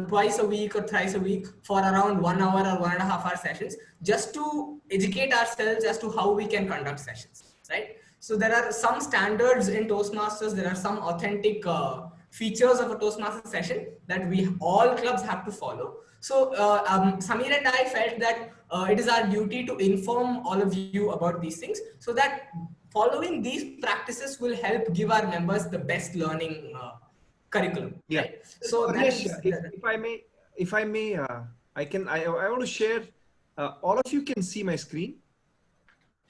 twice a week or thrice a week for around 1 hour or 1.5 hour sessions, just to educate ourselves as to how we can conduct sessions, right? So there are some standards in Toastmasters, there are some authentic features of a Toastmaster session that we all clubs have to follow. So Samir and I felt that it is our duty to inform all of you about these things, so that following these practices will help give our members the best learning curriculum.
Yeah.
Right? So that
Ramesh,
is,
if I may, I want to share. All of you can see my screen.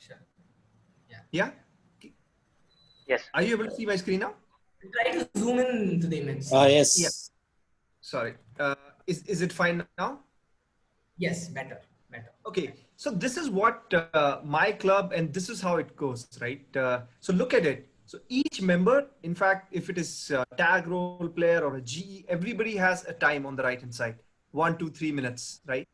sure.
Yeah.
Yes.
Are you able to see my screen now?
Try to zoom in to the image.
Yes.
Yeah. Sorry. Is it fine now?
Yes, better.
Okay, so this is what my club, and this is how it goes, right? So look at it. So each member, in fact, if it is a tag role player or a GE, everybody has a time on the right hand side, 1, 2, 3 minutes, right?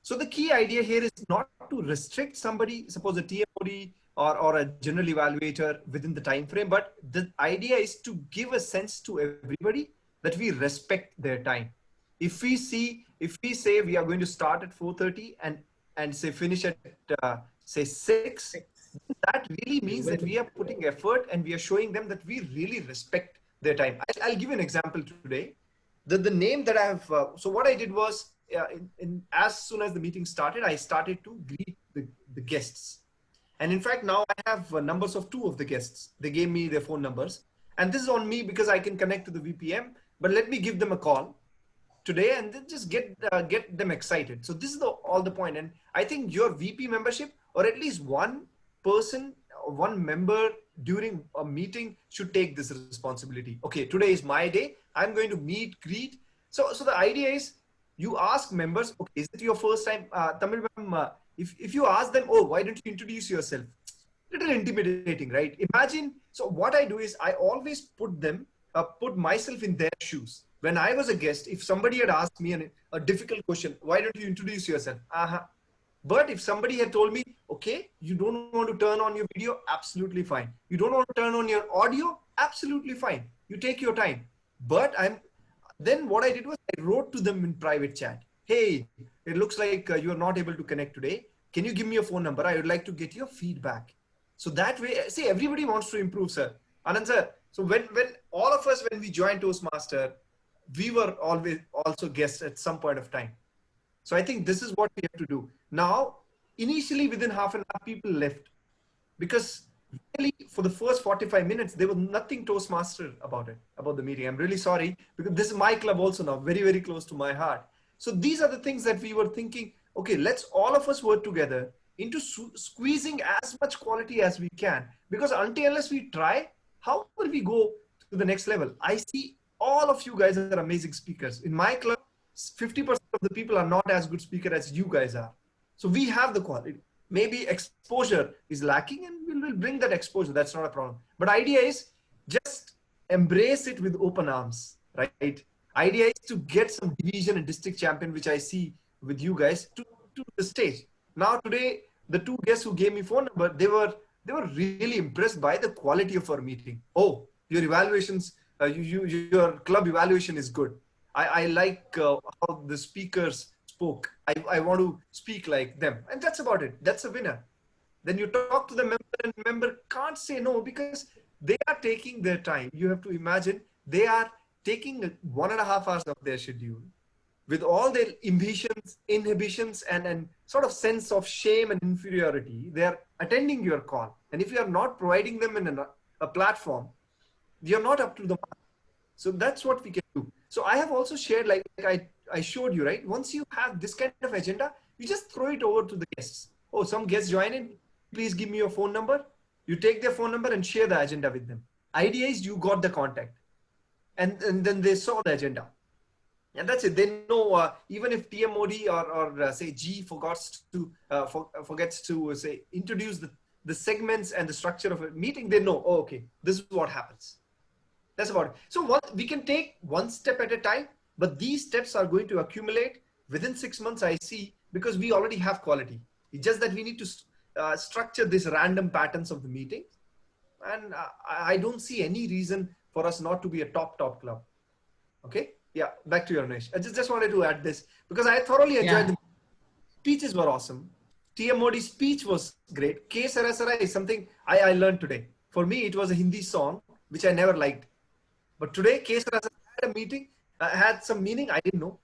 So the key idea here is not to restrict somebody, suppose a TMOD or a general evaluator within the time frame, but the idea is to give a sense to everybody that we respect their time. If we say we are going to start at 4:30 and say finish at say 6, that really means that we are putting effort and we are showing them that we really respect their time. I'll give you an example today. The name that I have, so what I did was, as soon as the meeting started, I started to greet the guests. And in fact, now I have numbers of 2 of the guests. They gave me their phone numbers. And this is on me because I can connect to the VPM, but let me give them a call today and then just get them excited. So this is all the point. And I think your VP membership, or at least one person, one member during a meeting should take this responsibility. Okay, today is my day. I'm going to meet, greet. So the idea is you ask members, okay, is it your first time? Tamil ma'am, if you ask them, oh, why don't you introduce yourself? Little intimidating, right? Imagine, so what I do is I always put myself in their shoes. When I was a guest, if somebody had asked me a difficult question, why don't you introduce yourself? But if somebody had told me, okay, you don't want to turn on your video, absolutely fine. You don't want to turn on your audio, absolutely fine. You take your time. But then what I did was I wrote to them in private chat. Hey, it looks like you are not able to connect today. Can you give me your phone number? I would like to get your feedback. So that way, see, everybody wants to improve, sir. Anand sir, so when all of us, when we joined Toastmaster, we were always also guests at some point of time. So I think this is what we have to do. Now, initially within half an hour, people left because really for the first 45 minutes, there was nothing Toastmaster about the meeting. I'm really sorry because this is my club also now, very, very close to my heart. So these are the things that we were thinking, okay, let's all of us work together into squeezing as much quality as we can, because unless we try, how will we go to the next level? I see all of you guys are amazing speakers. In my club, 50% of the people are not as good speaker as you guys are. So we have the quality. Maybe exposure is lacking and we will bring that exposure. That's not a problem. But idea is just embrace it with open arms, right? Idea is to get some division and district champion, which I see with you guys, to the stage. Now today, the 2 guests who gave me phone number, they were really impressed by the quality of our meeting. Oh, your evaluations, your club evaluation is good. I like how the speakers spoke. I want to speak like them. And that's about it. That's a winner. Then you talk to the member and the member can't say no because they are taking their time. You have to imagine they are taking 1.5 hours of their schedule with all their inhibitions and sort of sense of shame and inferiority. They are attending your call. And if you are not providing them in a platform, you're not up to the mark. So that's what we can do. So I have also shared, like I showed you, right? Once you have this kind of agenda, you just throw it over to the guests. Oh, some guests join in. Please give me your phone number. You take their phone number and share the agenda with them. Idea is you got the contact. And then they saw the agenda. And that's it. They know even if TMOD or say G forgets to say introduce the segments and the structure of a meeting, they know, oh, okay, this is what happens. That's about it. So we can take one step at a time, but these steps are going to accumulate within 6 months, I see, because we already have quality. It's just that we need to structure these random patterns of the meetings. And I don't see any reason for us not to be a top club. Okay. Yeah. Back to you, Ramesh. I just wanted to add this because I thoroughly enjoyed the speeches were awesome. TMOD speech was great. Sera Sera is something I learned today. For me, it was a Hindi song, which I never liked. But today, Sera Sera had a meeting, had some meaning I didn't know.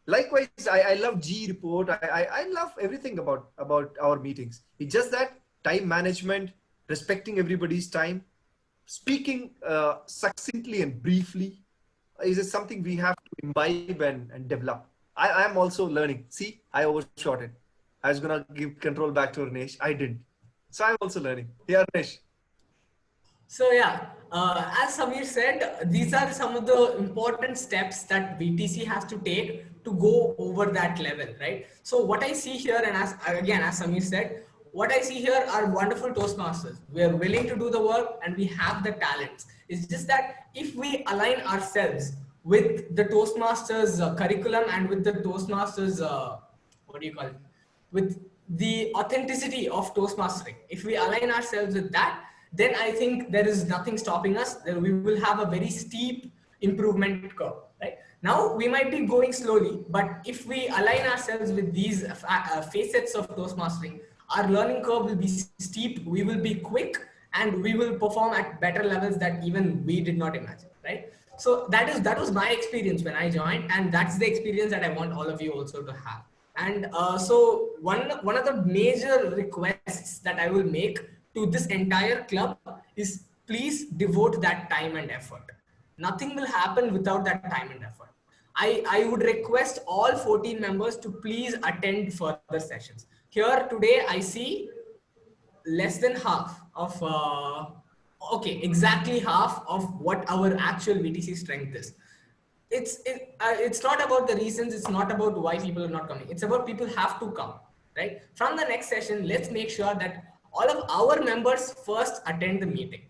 Likewise, I love G report. I love everything about our meetings. It's just that time management, respecting everybody's time, speaking succinctly and briefly is something we have to imbibe and develop. I am also learning. See, I overshot it. I was going to give control back to Ramesh. I didn't. So I'm also learning. Yeah, Ramesh.
So yeah, as Samir said, these are some of the important steps that VTC has to take to go over that level, right? So what I see here, and as Samir said, what I see here are wonderful Toastmasters. We are willing to do the work and we have the talents. It's just that if we align ourselves with the Toastmasters curriculum and with the Toastmasters, what do you call it? With the authenticity of Toastmastering, if we align ourselves with that, then I think there is nothing stopping us. Then we will have a very steep improvement curve, right? Now we might be going slowly, but if we align ourselves with these facets of Toastmastering, our learning curve will be steep, we will be quick, and we will perform at better levels that even we did not imagine, right? So that was my experience when I joined, and that's the experience that I want all of you also to have. And so one of the major requests that I will make to this entire club is please devote that time and effort. Nothing will happen without that time and effort. I would request all 14 members to please attend further sessions. Here today I see less than half of, exactly half of what our actual VTC strength is. It's not about the reasons, it's not about why people are not coming, it's about people have to come, right? From the next session, let's make sure that all of our members first attend the meeting,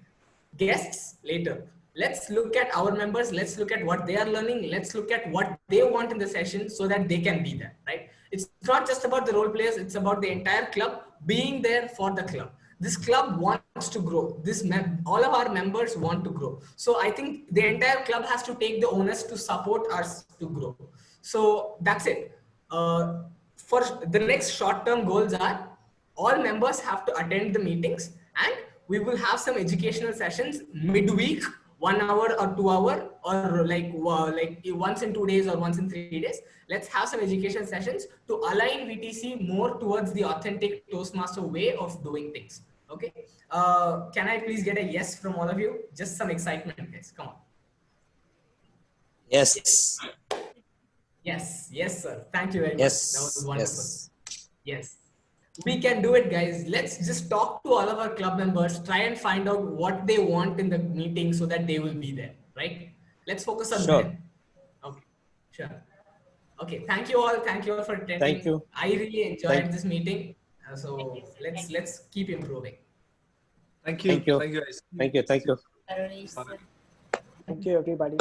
guests later. Let's look at our members, let's look at what they are learning, let's look at what they want in the session so that they can be there, right? It's not just about the role players, it's about the entire club being there for the club. This club wants to grow. All of our members want to grow. So I think the entire club has to take the onus to support us to grow. So that's it. For the next short-term goals are all members have to attend the meetings, and we will have some educational sessions midweek, 1 hour or 2 hour, or like once in 2 days or once in 3 days. Let's have some education sessions to align VTC more towards the authentic Toastmaster way of doing things. Okay. Can I please get a yes from all of you? Just some excitement, guys. Come on.
Yes.
Yes, sir. Thank you very much. That was wonderful. Yes. We can do it, guys. Let's just talk to all of our club members, try and find out what they want in the meeting so that they will be there, right? Let's focus on them. Okay, sure. Okay, thank you all. Thank you all for attending.
Thank you.
I really enjoyed this meeting. So let's keep improving.
Thank you.
Thank you.
Thank you, guys.
Thank you.
Bye.
Thank you, everybody.